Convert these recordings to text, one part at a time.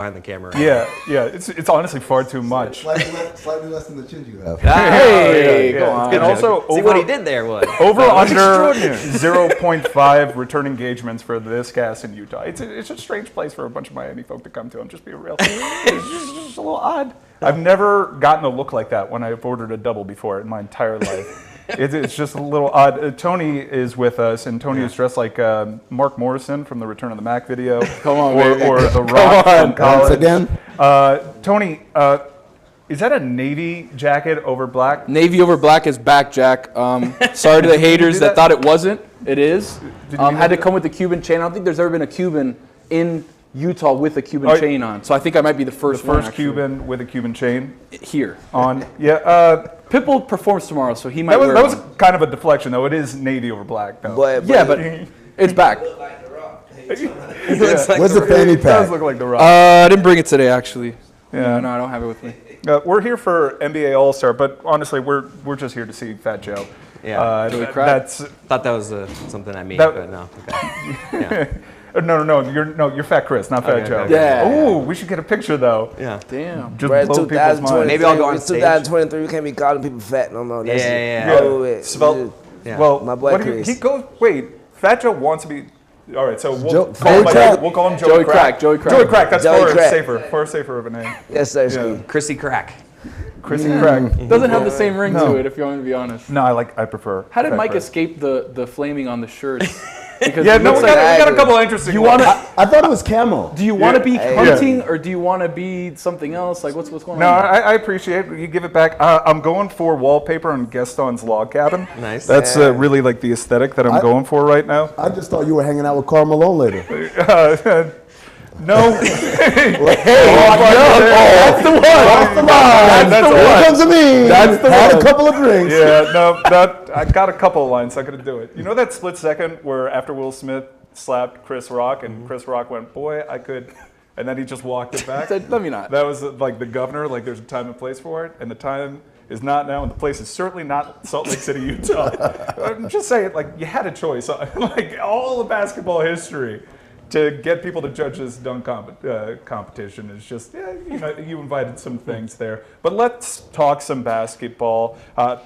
behind the camera. Yeah. It's honestly far too much. Slightly less than the chin you have. Hey, go on. And also, See what he did there was. Over under 0.5 return engagements for this gas in Utah. It's a strange place for a bunch of Miami folk to come to. I'm just being real. It's just a little odd. I've never gotten a look like that when I've ordered a double before in my entire life. It's just a little odd. Tony is with us, and Tony is dressed like Mark Morrison from the Return of the Mac video. Come on, or The Rock from college. Again? Tony, is that a navy jacket over black? Navy over black is back, Jack. Sorry to the haters that thought it wasn't. It is. Had to come with the Cuban chain. I don't think there's ever been a Cuban in Utah with a Cuban chain on. So I think I might be the first one. The first Cuban with a Cuban chain? Here. On. Yeah. Pitbull performs tomorrow, so he might wear that was kind of a deflection, though. It is navy over black, though. But it's back. Where's the fanny pack? It does look like The Rock. I didn't bring it today, actually. Yeah. No, I don't have it with me. We're here for NBA All-Star, but honestly, we're just here to see Fat Joe. Yeah. Thought that was something I made, but no. Okay. Yeah. You're Fat Chris, not Fat Joe. Okay. Yeah. Ooh, we should get a picture though. Yeah. Damn. Just blow people's minds. Maybe I'll go on stage. 2023, we can't be calling people fat no more. Yeah. Well, my boy Chris. He goes. Wait, Fat Joe wants to be. All right, so we'll call him Joey Crack. Joey Crack. That's Joey Crack. far safer of a name. Yes, sir. Chrissy Crack. Chrissy Crack. Doesn't have the same ring to it, if you want me to be honest. No, I prefer. How did Fat Mike Chris. escape the flaming on the shirt? Because Yeah, no, we got a couple of interesting ones. I thought it was camo. Do you want to be hunting or do you want to be something else? Like what's going No, on? I appreciate it. You give it back. I'm going for wallpaper on Gaston's log cabin. Nice. That's really like the aesthetic that I'm going for right now. I just thought you were hanging out with Karl Malone later. No. That's the one. That's the one. Here comes to me. That's the Had one. a couple of drinks. Yeah, no, I got a couple of lines. I could do it. You know that split second where after Will Smith slapped Chris Rock and Chris Rock went, "Boy, I could," and then he just walked it back. Said, "Let me not." That was like the governor. Like there's a time and place for it, and the time is not now, and the place is certainly not Salt Lake City, Utah. I'm just saying, like you had a choice. Like all the basketball history. To get people to judge this dunk competition is just, you invited some things there. But let's talk some basketball.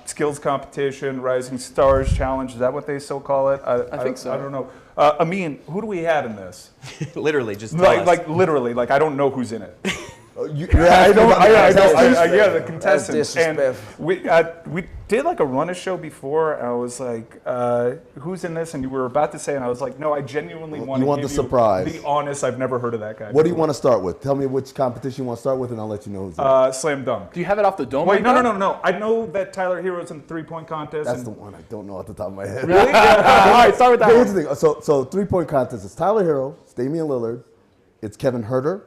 Skills competition, Rising Stars Challenge, is that what they still call it? I think so. I don't know. Amin, who do we have in this? Literally, just tell us. Like literally, like I don't know who's in it. I don't. Yeah, the contestants. That's And we did like a run-a show before. And I was like, "Who's in this?" And you were about to say, and I was like, "No, I genuinely want to give the surprise. Be honest, I've never heard of that guy. What do you want to start with? Tell me which competition you want to start with, and I'll let you know who's in it. Slam dunk. Do you have it off the dome? Wait, like no. I know that Tyler Hero's in the three-point contest. That's the one I don't know off the top of my head. Really? All right, start with that Okay, one. here's the thing. So three-point contest. It's Tyler Hero, it's Damian Lillard, it's Kevin Huerter,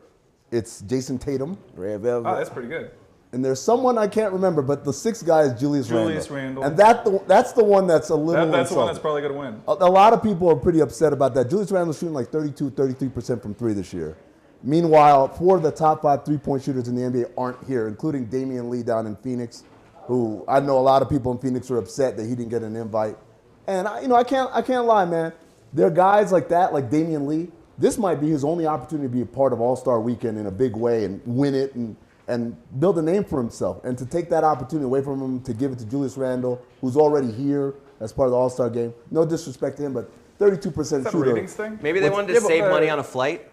it's Jason Tatum, Red Velvet. Oh, that's pretty good. and there's someone I can't remember, but the sixth guy is Julius Randle. And that's the one that's a little That's the one that's insulting. probably going to win. A lot of people are pretty upset about that. Julius Randle's shooting like 33% from three this year. Meanwhile, 4 of the top 5 three-point shooters in the NBA aren't here, including Damian Lee down in Phoenix, who I know a lot of people in Phoenix are upset that he didn't get an invite. And I can't lie, man. There are guys like that, like Damian Lee. This might be his only opportunity to be a part of All-Star Weekend in a big way and win it and build a name for himself. And to take that opportunity away from him to give it to Julius Randle, who's already here as part of the All-Star game. No disrespect to him, but 32% Is that a shooter. ratings thing? Maybe they wanted to save money on a flight.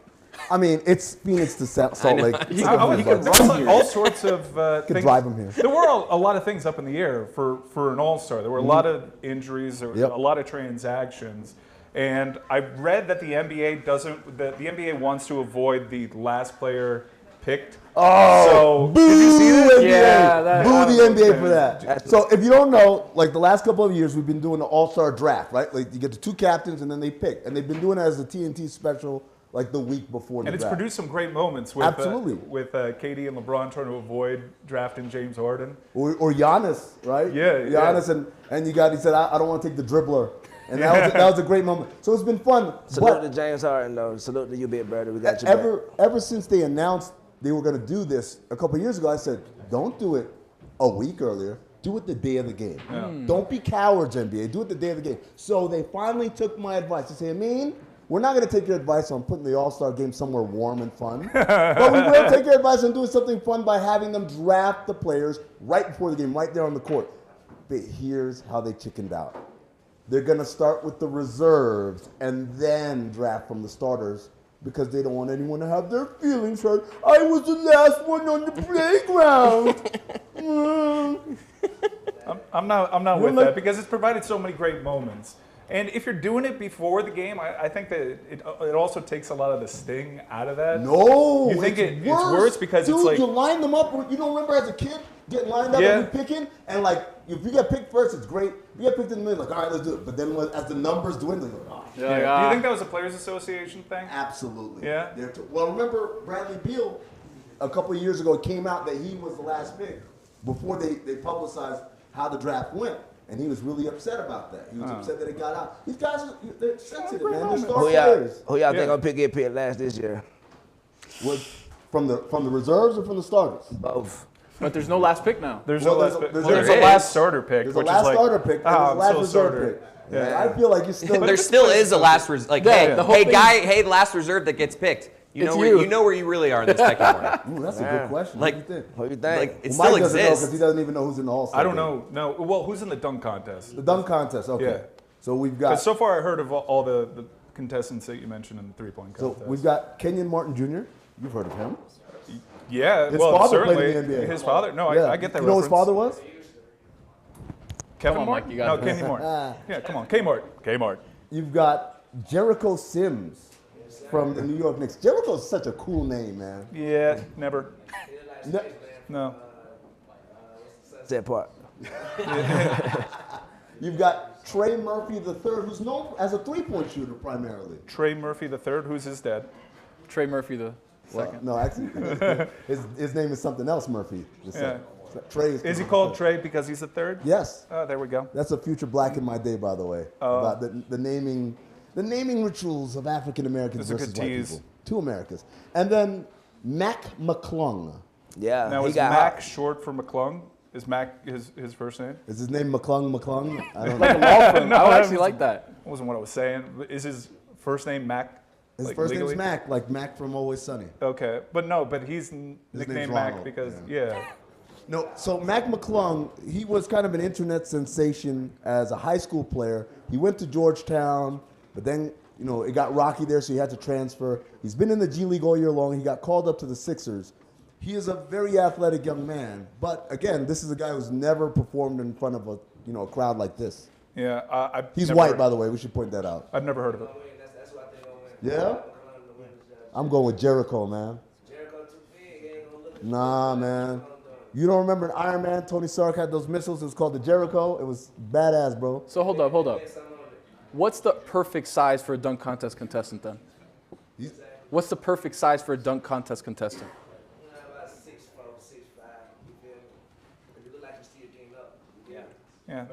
I mean, it's Phoenix to Salt Lake. There were all sorts of things. drive him here. There were a lot of things up in the air for an All-Star. There were a lot of injuries. There were a lot of transactions. And I read that the NBA the NBA wants to avoid the last player picked. Oh, so boo, did you see this? NBA. Yeah, Boo the NBA for that. So if you don't know, like the last couple of years, we've been doing the All-Star draft, right? Like you get the 2 captains and then they pick. And they've been doing it as a TNT special like the week before the And it's draft. produced some great moments with Absolutely. With KD and LeBron trying to avoid drafting James Harden. Or Giannis, right? Yeah, Giannis and he said, I don't want to take the dribbler. And that was a great moment. So it's been fun. Salute to James Harden, though. Salute to you, big brother. We got your back. Ever since they announced they were going to do this a couple of years ago, I said, don't do it a week earlier. Do it the day of the game. Yeah. Don't be cowards, NBA. Do it the day of the game. So they finally took my advice. They say, Amin, We're not going to take your advice on putting the All-Star game somewhere warm and fun. But we will take your advice on doing something fun by having them draft the players right before the game, right there on the court. But here's how they chickened out. They're going to start with the reserves and then draft from the starters because they don't want anyone to have their feelings hurt. I was the last one on the playground. I'm not with that because it's provided so many great moments. And if you're doing it before the game, I think that it also takes a lot of the sting out of that. No, you think it's worse because dude, it's like you line them up. You don't remember as a kid getting lined up and you picking, and like if you get picked first, it's great. If you get picked in the middle, like all right, let's do it. But then as the numbers dwindle, you're like, oh. Do you think that was a Players Association thing? Absolutely. Yeah. Well, remember Bradley Beal a couple of years ago? It came out that he was the last pick before they publicized how the draft went. And he was really upset about that. He was upset that it got out. These guys, they're sensitive, man. They're star players. Who y'all think gonna get picked last this year? From the reserves or from the starters? Both. But there's no last pick now. There's a last starter pick. There's a last starter pick. There's a last reserve pick. Yeah. I feel like you still. There still is a last reserve. Like, hey, last reserve that gets picked. You know where you really are in this pecking order. Ooh, that's a good question. Like, what do you think? Like, it Mike still doesn't know exists. because he doesn't even know who's in the All-Star. I don't know. No. Well, who's in the dunk contest? The dunk contest. Okay. Yeah. So we've got. So far, I heard of all the contestants that you mentioned in the three-point contest. So we've got Kenyon Martin Jr. You've heard of him? Yeah. His well, father certainly. played in the NBA. His father. No, Yeah. I get that. You know who reference. his father was? Kevin Mart? Mike, you got No, Kenyon Mart. Yeah, come on, Kmart. Kmart. You've got Jericho Sims from the New York Knicks. Jericho's such a cool name, man. Yeah, never. No. That part. You've got Trey Murphy III, who's known as a three-point shooter primarily. Trey Murphy III. Who's his dad? Trey Murphy the second. No, actually, his name is something else, Murphy. Yeah. Trey Is he called Trey because he's the third? Yes. Oh, there we go. That's a future Black in My Day, by the way. About the naming rituals of African Americans versus white people. Two Americas. And then Mac McClung. Yeah. Now, is Mac short for McClung? Is Mac his first name? Is his name McClung? I don't know. Like a law firm. I actually like that. That wasn't what I was saying. Is his first name Mac? His first name's Mac, like Mac from Always Sunny. Okay, but he's nicknamed Mac because No, so Mac McClung, he was kind of an internet sensation as a high school player. He went to Georgetown, but then, it got rocky there, so he had to transfer. He's been in the G League all year long. He got called up to the Sixers. He is a very athletic young man, but again, this is a guy who's never performed in front of a crowd like this. Yeah, he's white, by the way. We should point that out. I've never heard of it. Yeah? I'm going with Jericho, man. Nah, man. You don't remember in Iron Man, Tony Stark had those missiles. It was called the Jericho. It was badass, bro. So hold up. What's the perfect size for a dunk contest contestant then? What's the perfect size for a dunk contest contestant? About 6'4", 6'5". You feel me? You look like you see your game up. Yeah.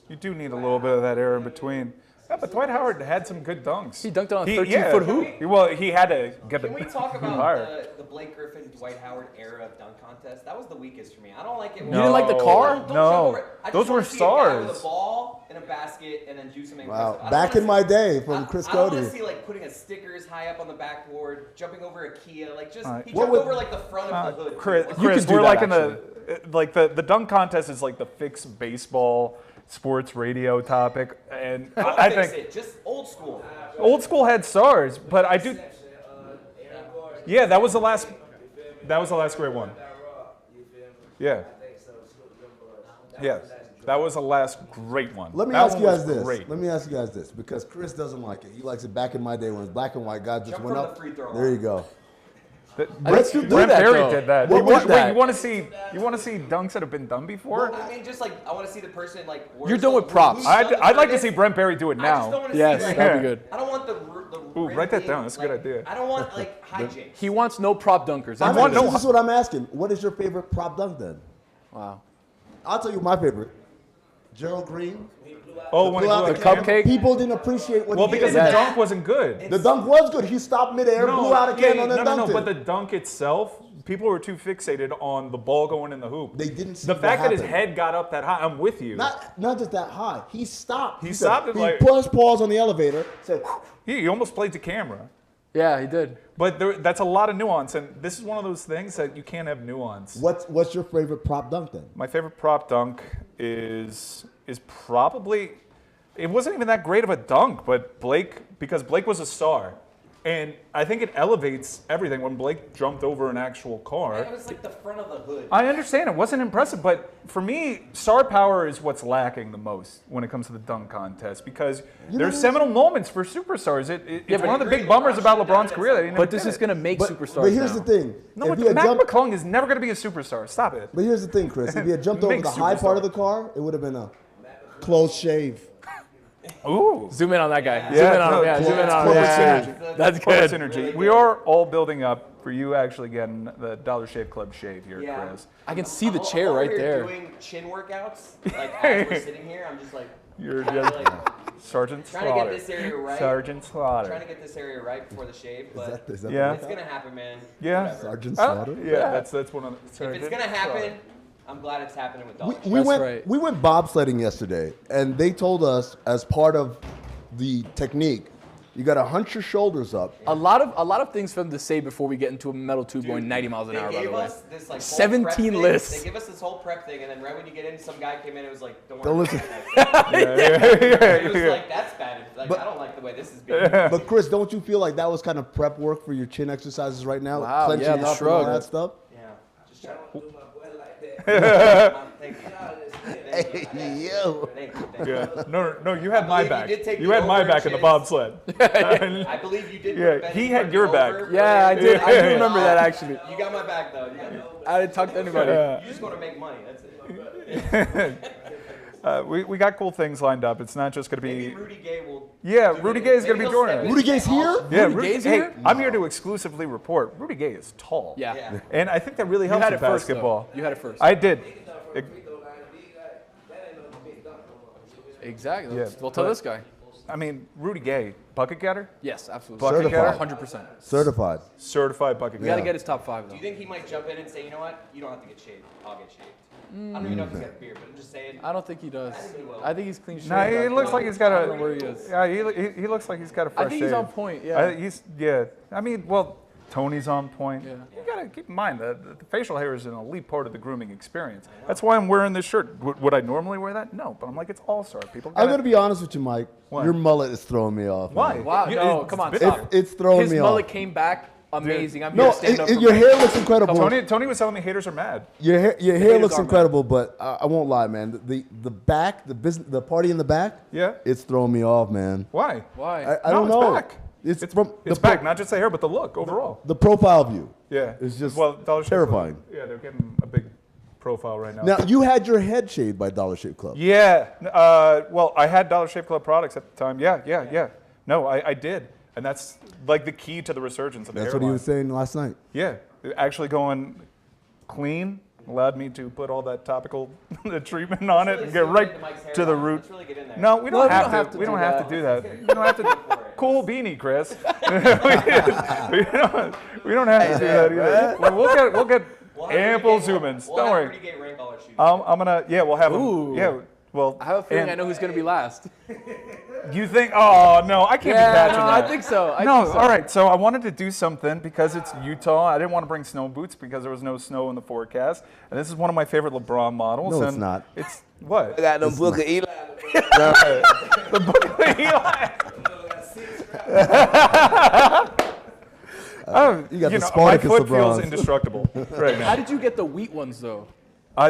You do need a little bit of that air in between. Yeah, but Dwight Howard had some good dunks. He dunked on a 13-foot hoop. Well, he had to get the. Can we talk about the Blake Griffin, Dwight Howard era of dunk contest? That was the weakest for me. I don't like it. You didn't like the car? No. Those were stars. With a ball in a basket and then do something. Wow. Back in my day, from Chris Cote. I want to see putting stickers high up on the backboard, jumping over a Kia, he jumped over the front of the hood. Chris, we're like in the dunk contest is like the fixed baseball sports radio topic, and I think just old school. Old school had stars, but I do. Yeah, that was the last great one. Yeah. Yeah, that was the last great one. Let me ask you guys this, because Chris doesn't like it. He likes it back in my day when it was black and white. Guys just went up. There you go. Brent Berry did that. You want to see dunks that have been done before? I mean, I want to see the person You're doing with props. I'd like to see Brent Berry do it now. Yes, that'd be good. I don't want the Ooh, write that down. That's a good idea. I don't want hijinks. He wants no prop dunkers. This is what I'm asking. What is your favorite prop dunk then? Wow. I'll tell you my favorite. Gerald Green. Oh, when he blew out The cupcake? People didn't appreciate what Well, he did. because the dunk wasn't good. The dunk was good. He stopped midair, blew out a can, and then dunked it. But the dunk itself, people were too fixated on the ball going in the hoop. They didn't see the what fact that his happened. head got up that high. I'm with you. Not just that high. He stopped. He stopped it he like- pressed pause on the elevator. Said, He almost played to camera. Yeah, he did. But that's a lot of nuance, and this is one of those things that you can't have nuance. what's your favorite prop dunk then? My favorite prop dunk is probably, it wasn't even that great of a dunk, but because Blake was a star. And I think it elevates everything when Blake jumped over an actual car. It was like the front of the hood. I understand it wasn't impressive, but for me, star power is what's lacking the most when it comes to the dunk contest because there's seminal moments for superstars. It's one of the big bummers about LeBron's career that he never But this did is it. going to make superstars But here's now. the thing. No, If he had Mac jumped- McClung is never going to be a superstar. Stop it. But here's the thing, Chris. If he had jumped over Big the high part superstar. of the car, it would have been a close shave. Ooh. Zoom in on that guy. Yeah, Zoom in on no, him. Yeah, zoom in on him. corporate Yeah. synergy. That's Corporate good. synergy. We are all building up for you actually getting the Dollar Shave Club shave here, Yeah. Chris. I can see the I'm chair over right here there. Doing chin workouts, like as we're sitting here, I'm just like You're trying just to, like, Sergeant trying to Slaughter. get this area right. Sergeant Slaughter. Trying to get this area right before the shave, but Is that Yeah. it's gonna happen, man. Yeah. Whatever. Sergeant Oh, Slaughter? yeah, that's one of the. If Sergeant it's gonna happen, Slaughter. I'm glad it's happening with Dollar Shave. We That's went right. we went bobsledding yesterday, and they told us as part of the technique, you got to hunch your shoulders up. A lot of things for them to say before we get into a metal tube going 90 miles an They hour, by gave the way. us this like whole 17 prep thing. lists. They give us this whole prep thing, and then right when you get in, some guy came in and was like, "Don't Don't worry." listen. It was like, "That's bad. Like, I don't like the way this is being." But Chris, don't you feel like that was kind of prep work for your chin exercises right now? Wow, Clenching yeah, up the and shrug. all that stuff? Yeah, just trying I don't do my boy like that. Thank you. Hey, yo. Thank you. Yeah. No, you had my believe you back. did take You the had my over back in the chins. bobsled. I believe you did. Yeah, put he Benny had for your the back. over. Yeah, I did. I do remember that, Uh, actually. You got my back though. You got- I didn't talk to anybody. You just want to make money. That's it. We got cool things lined up. It's not just going to Maybe be. Rudy Gay will. Yeah, do Rudy the- Gay is maybe going to be he'll joining step us. in Rudy Gay's and here? also- Yeah, Rudy Gay's hey, here? I'm here to exclusively report. Rudy Gay is tall. Yeah. Yeah. And I think that really You helps had with it first, basketball. though. You had it first. I did. Free throw line, that ain't no big dunk no more. Exactly. Yeah, Well, tell but- this guy. I mean, Rudy Gay, bucket getter, Yes, absolutely. bucket Certified. getter, 100%. Certified. certified bucket We got to getter. get his top 5, Do though. you think he might jump in and say, "You know what? You don't have to get shaved. I'll get shaved." I don't even know if he's got a beard, but I'm just saying. I don't think he does. think he will. I think he's clean shaven. No, he looks like he's got I a. don't know where he is. Yeah, he looks like he's got a fresh I think he's shave. on point, yeah. Yeah. I mean, well, Tony's on point. Yeah. You gotta keep in mind that the facial hair is an elite part of the grooming experience. That's why I'm wearing this shirt. Would I normally wear that? No, but I'm like, it's all-star. People. I'm going to be honest with you, Mike. What? Your mullet is throwing me off. Why? man. Wow, no, come on, stop. It's throwing His me mullet off. came back amazing. I'm No, here to stand up for your Mike. hair looks incredible. Tony was telling me haters are mad. Your hair haters looks are incredible, but I won't lie, man. The back, the party in the back, Yeah. it's throwing me off, man. Why? Why? I don't No, know. it's back. It's from It's the back, not just the hair, but the look overall. The profile view. Yeah. It's just Dollar Shave terrifying. Club, yeah, they're getting a big profile right now. Now, you had your head shaved by Dollar Shave Club. Yeah. Well, I had Dollar Shave Club products at the time. Yeah. No, I did. And that's like the key to the resurgence of the That's what hairline. he was saying last night. Yeah. Actually going clean allowed me to put all that topical treatment on it and get right to the root. Let's really get in there. No, we don't we have don't to. have to We do don't have that. to do that. We don't have to. Cool beanie, Chris. we don't have to do that either. We'll get We'll have ample Rudy Gay- zoom-ins. we'll Don't have worry. Rudy Gay rain color shoot. I'm gonna. Yeah, we'll have Ooh. them. Yeah. Well, I have a feeling and I know who's going to be last. You think? Oh no, I can't be patching no, that. I think so. I No, think so. all right. So I wanted to do something because it's Utah. I didn't want to bring snow boots because there was no snow in the forecast. And this is one of my favorite LeBron models. No, and it's not. It's what? I got them Booker Eli. The book of Eli. You got the my Spartacus foot feels LeBrons. indestructible right How now. did you get the wheat ones, though?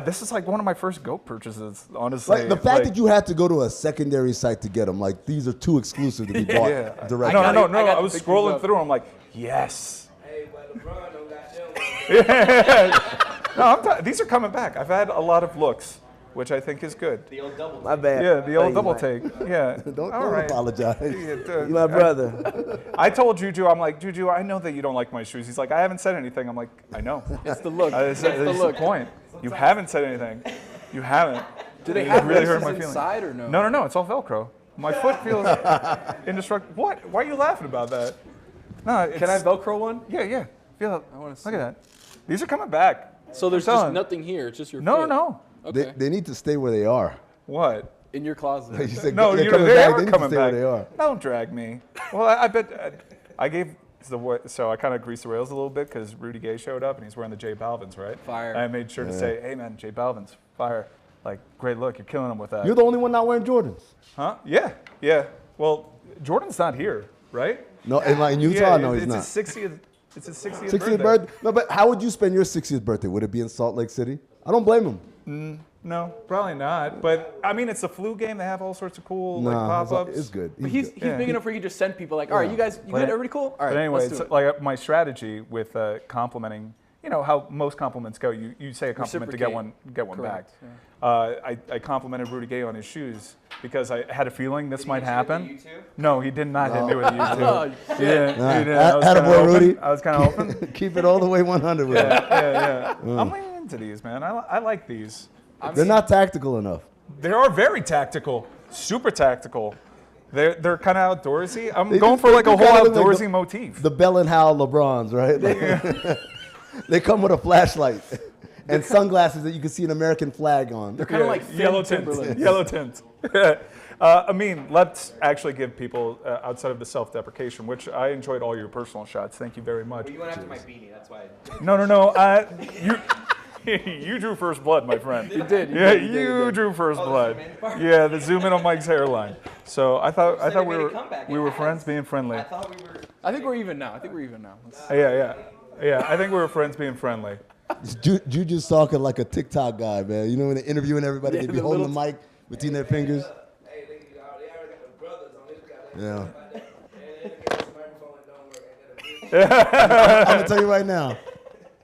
This is like one of my first GOAT purchases, honestly. Like the fact that you had to go to a secondary site to get them, like these are too exclusive to be bought Yeah. directly. got No, it. I got I to was pick these scrolling up. through. I'm like, yes. Hey, but LeBron don't got them. No, these are coming back. I've had a lot of looks, which I think is good. The old double. My bad. Yeah, the old Thank you, double Mike. take. Yeah. Don't All right. apologize. You my brother. I told JuJu, I'm like, JuJu, I know that you don't like my shoes. He's like, I haven't said anything. I'm like, I know. It's the look. That's It's the the look. point. You haven't said anything. You haven't. Do they have really laces hurt my feelings. inside or no? No, it's all Velcro. My foot feels indestructible. What? Why are you laughing about that? No, Can I have Velcro one? Yeah. Feel it. I want to see. Look at that. These are coming back. So there's just nothing here. It's just your foot. No. Okay. They need to stay where they are. What? In your closet. You said No, they're they coming are back. They need to coming stay where back. they are. Don't drag me. Well, I bet I gave so I kind of greased the rails a little bit because Rudy Gay showed up and he's wearing the J Balvin's, right? Fire. And I made sure to say, hey man, J Balvin's, fire. Like, great look, you're killing him with that. You're the only one not wearing Jordans. Huh? Yeah. Well, Jordan's not here, right? No, in Utah, no, he's not. It's his 60th. It's his 60th 60th birthday. No, but how would you spend your 60th birthday? Would it be in Salt Lake City? I don't blame him. No, probably not. But I mean, it's a flu game. They have all sorts of cool like pop-ups. It's good. But he's big enough where he can just send people like, all right, you guys, you good? Everybody cool? All right, But anyway, let's do it's it. like my strategy with complimenting. You know how most compliments go. You say a compliment to get one back. Correct, yeah. I complimented Rudy Gay on his shoes because I had a feeling this might happen. You too? No, he did not hit me with a Oh, U2. He didn't. Attaboy, Rudy. I was kind of open. Keep it all the way 100 with him. Yeah. I'm leaning into these, man. I like these. They're not tactical enough. They are very tactical, super tactical. They're kind of outdoorsy. I'm going for like a whole outdoorsy motif. The Bell and Howell LeBrons, right? They come with a flashlight and sunglasses that you can see an American flag on. They're kind of like thin yellow Timberlands. tint. Yellow tint. I mean, let's actually give people outside of the self-deprecation, which I enjoyed all your personal shots. Thank you very much. Well, you went after my beanie, that's why. No. You drew first blood, my friend. You did. You drew first blood. Yeah, the zoom in on Mike's hairline. So I thought we were friends being friendly. I thought we were. I think we're even now. Yeah. I think we were friends being friendly. JuJu's talking like a TikTok guy, man. You know, when they're interviewing everybody, they be holding the mic between their fingers. Hey, they already got the brothers on this guy. Yeah. And then the microphone don't work. And then I'm gonna tell you right now.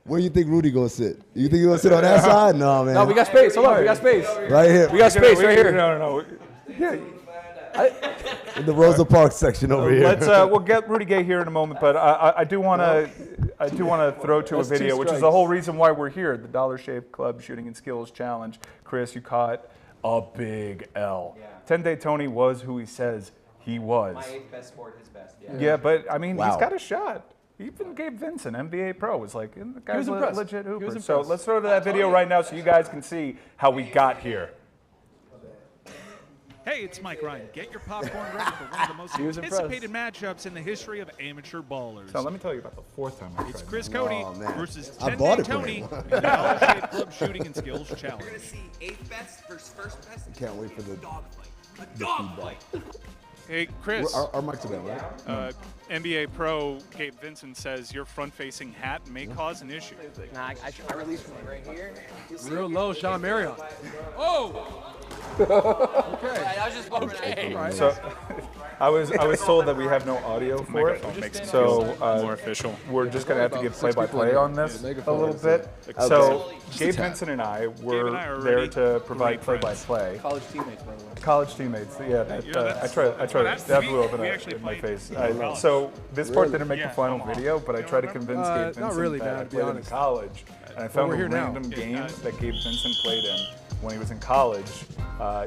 Where do you think Rudy gonna sit? You think he gonna sit on that side? No, man. No, we got space. Hold on, we got space. right here. We got space right here. No. Yeah. In the Rosa Parks section over here. We'll get Rudy Gay here in a moment, but I do want to throw to a That's two video, which is the whole reason why we're here. The Dollar Shave Club Shooting and Skills Challenge. Chris, you caught a big L. Yeah. 10-Day Tony was who he says he was. My 8th best sport, his best. Yeah, but I mean, Wow. he's got a shot. Even Gabe Vincent, NBA pro, was like, the guy's a impressed. legit He was hooper. impressed. So let's throw to that video right now so you guys can see how we got here. Hey, it's Mike Ryan. Get your popcorn ready for one of the most He was impressed. anticipated matchups in the history of amateur ballers. So let me tell you about the fourth time I It's tried. Chris Cote Oh, man. versus I 10 bought Day it for Tony him. in the Dollar Shave Club Shooting and Skills Challenge. see 8th best versus 1st best. Can't wait for the Dogfight. Hey, Chris, Our mics are down, right? NBA pro Gabe Vincent says your front-facing hat may cause an issue. Nah, I released one right here. Real low, Sean Marion. I was just okay. So I was told that we have no audio for it. So More official. we're just going to have to give play-by-play on this a little bit. So Gabe Vincent and I were are there already to provide great play-by-play. College teammates, by the way. College teammates, yeah. I tried. That blew up in my face. So this part didn't make the final video, but I tried to convince Gabe Vincent not really, that man, I to be played in honest. college, and I found we're a here now. random game that Gabe Vincent played in when he was in college.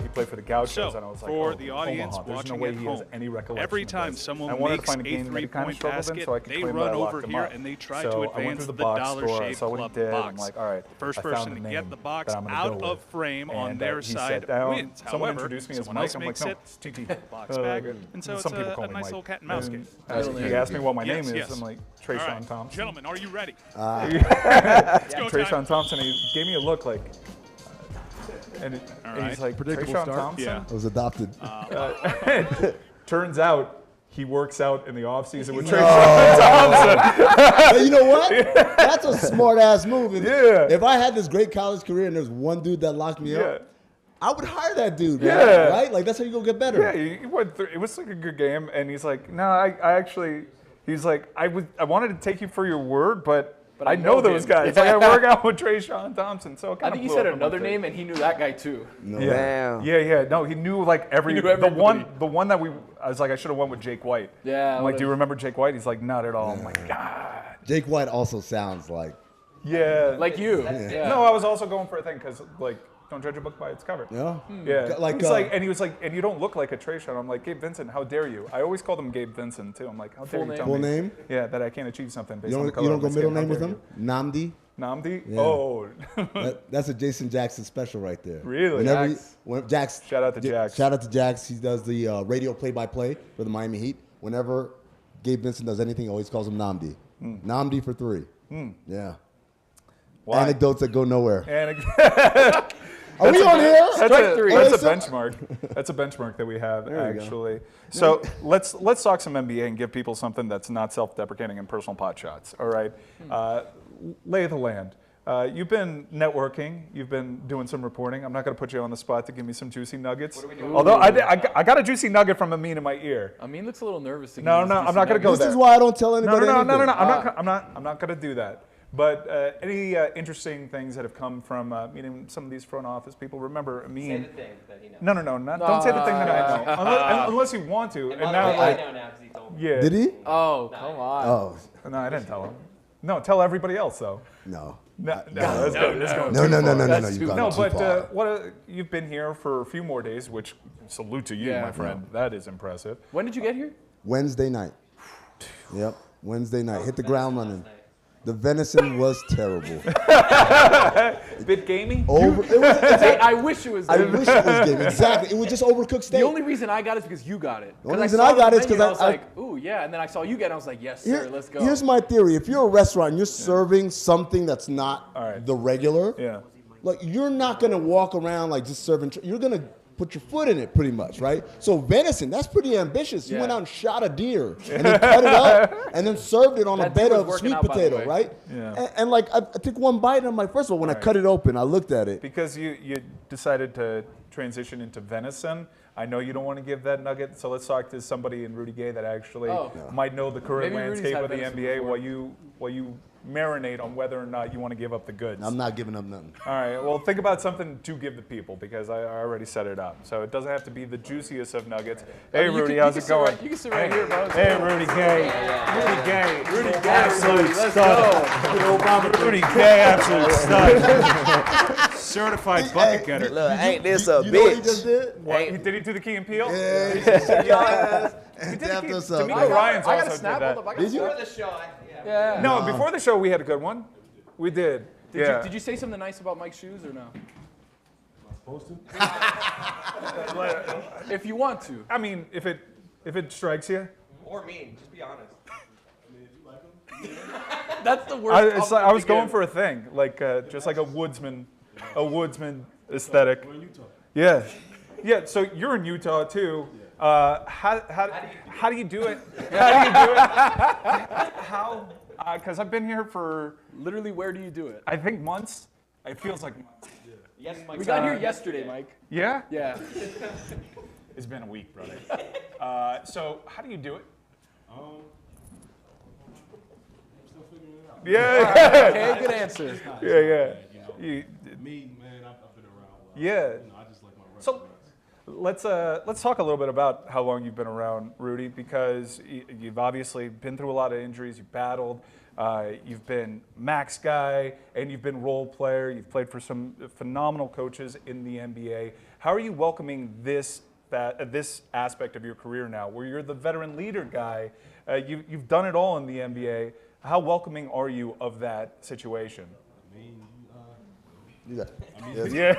He played for the Gauchos, So, and I was like, for oh, the audience Omaha, there's no watching way at he has home, any recollection every of time this. someone I wanted to makes find a a game that he kind of three-point struggled in, basket, so I could they claim run that I over locked him here up. and they try so to I went advance through the the box Dollar score, I Shave saw what he Club did, box. I'm like, all right, First I found person the to name get the box that I'm gonna out go of with. frame on And, their he side sat down. wins. Someone However, introduced me as someone Mike. else I'm like, makes no, it, it's TT. box back, and so Some it's people call a me nice Mike. little cat and mouse game. He asked me what my name is. Yes. I'm like, All Trayshawn right, Thompson. gentlemen, are you ready? Trayshawn time. Thompson. He gave me a look like, and right. he's like, Predictable Trayshawn start. Thompson. Yeah. I was adopted. Turns out he works out in the off season with Trayshawn Thompson. Hey, you know what? That's a smart ass move. Yeah. If I had this great college career and there's one dude that locked me Yeah. up, I would hire that dude. Man, Yeah. right? Like that's how you go get better. Yeah, he went through. It was like a good game, and he's like, no, I actually, he's like, I wanted to take you for your word, but I know those him. guys. Like I work out with Trayshawn Thompson, so it I kind think of he said another name, and he knew that guy too. No. Yeah. No, he knew like every He knew the everybody. one that I was like, I should have went with Jake White. Yeah, I'm like, would've- do you remember Jake White? He's like, not at all. I'm like, God. Jake White also sounds like Yeah. Like you. No, I was also going for a thing because like Don't judge a book by its cover. Yeah. Yeah. Like, He was like, and you don't look like a Trayshawn. I'm like, Gabe Vincent, how dare you? I always called him Gabe Vincent too. I'm like, how dare you tell Full me? name? Yeah, that I can't achieve something based You on the don't, color you don't of go my middle skin. name with How him? dare you? Namdi? Namdi? Yeah. Oh. That's a Jason Jackson special right there. Really? When Jax. Shout out to Jax. Shout out to Jax. He does the radio play-by-play for the Miami Heat. Whenever Gabe Vincent does anything, he always calls him Namdi. Namdi for 3. Yeah. Why? Anecdotes that go nowhere. Are we on here? That's a Listen. benchmark. That's a benchmark that we have, actually. So let's talk some NBA and give people something that's not self-deprecating and personal pot shots. All right. Lay of the land. You've been networking. You've been doing some reporting. I'm not going to put you on the spot to give me some juicy nuggets. What are we doing? Although I got a juicy nugget from Amin in my ear. Amin looks a little nervous. To No, I'm not going to go there. This is why I don't tell anybody anything. No. I'm not going to do that. But any interesting things that have come from meeting some of these front office people? Remember, Amin. Say the thing that he knows. No. Don't say the thing that I know, unless you want to. And now, I know now because he told me. Yeah. Did he? Oh, come on. Oh, No, I didn't tell him. No, tell everybody else though. no. No. No, That's you too- got No, too but far. you've been here for a few more days, which salute to you, Yeah. my friend. That is impressive. When did you get here? Wednesday night. Yep, Wednesday night. Hit the ground running. The venison was terrible. Bit gamey? I wish it was. I wish it was game. Exactly. It was just overcooked steak. The only reason I got it is because you got it. The only 'Cause reason saw I the got it is menu 'cause and I was I- like, ooh, yeah. And then I saw you get it. I was like, yes, sir, let's go. Here's my theory. If you're a restaurant and you're serving something that's not All right. the regular, Yeah. like you're not gonna walk around like just serving. You're gonna put your foot in it pretty much, right? So venison, that's pretty ambitious. You Yeah. went out and shot a deer and then cut it up and then served it on a That bed deer was of working sweet out, by the potato, way. right? Yeah. And like I took one bite and I'm like, first of all, when I cut it open, I looked at it. Because you decided to transition into venison. I know you don't want to give that nugget, so let's talk to somebody in Rudy Gay that actually might know the current Maybe Rudy's landscape had of the venison NBA before. while you marinate on whether or not you want to give up the goods. I'm not giving up nothing. All right, well, think about something to give the people because I already set it up. So it doesn't have to be the juiciest of nuggets. Hey, Rudy, how's it going? You can sit right here, bro. Hey, Rudy Gay. Rudy Gay. Rudy Gay, Absolute let's stud. Rudy Gay, absolute stud. Certified bucket getter. Look, ain't this a You know what he bitch? just did? What, did he do the Key and Peele? Yeah, he just shake your ass and did tap keep- us to up. me, man. Ryan's I got also a did snap. that. Hold up, Did you? Before the show, Yeah. No, before the show we had a good one. We did. Did you say something nice about Mike's shoes or no? If you want to. I mean, if it strikes you. or mean, just be honest. That's the worst. I was going for a thing, like just like a woodsman aesthetic. We're in Utah. Yeah, yeah. So you're in Utah too. How do you do it? How do you do it? How? Because I've been here for Literally, where do you do it? I think months. It feels like months. Yes, Mike. We got here yesterday, Mike. Yeah. Yeah. It's been a week, brother. So how do you do it? I'm still figuring it out. Yeah. Okay, good answer. Yeah. You know, You, me, man, I've been around a while. Yeah. You know, I just like my So let's talk a little bit about how long you've been around, Rudy, because you've obviously been through a lot of injuries. You've battled. You've been max guy, and you've been role player. You've played for some phenomenal coaches in the NBA. How are you welcoming this aspect of your career now, where you're the veteran leader guy? You've done it all in the NBA. How welcoming are you of that situation? I mean, You got- Yeah,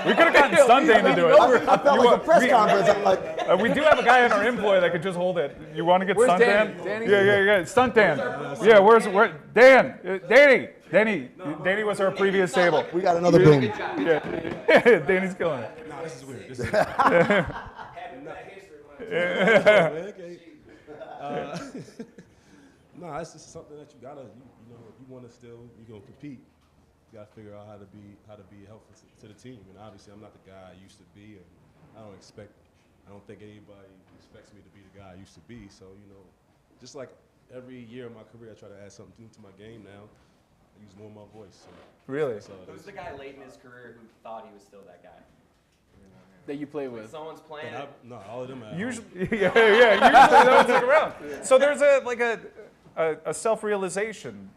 we could have gotten Stuntman to do it. I felt like a press conference. I'm like, We do have a guy in our employ that could just hold it. You want to get Where's Stunt Danny? Dan? Danny? Yeah. Stunt Dan. Yeah, where? Dan. Danny was our previous table. we got another boom. Yeah. Danny's killing it. nah, this is weird. This is nah, it's just something that you gotta, you know, if you want to still, you're gonna compete. You gotta figure out how to be helpful to the team. And obviously, I'm not the guy I used to be, and I don't think anybody expects me to be the guy I used to be. So, you know, just like every year of my career, I try to add something new to my game now. I use more of my voice. So Really? that's all it Who's is. the guy late in his career who thought he was still that guy? That you play with. Someone's playing. No, all of them at home. Usually, yeah. Usually they don't stick around. So there's a self-realization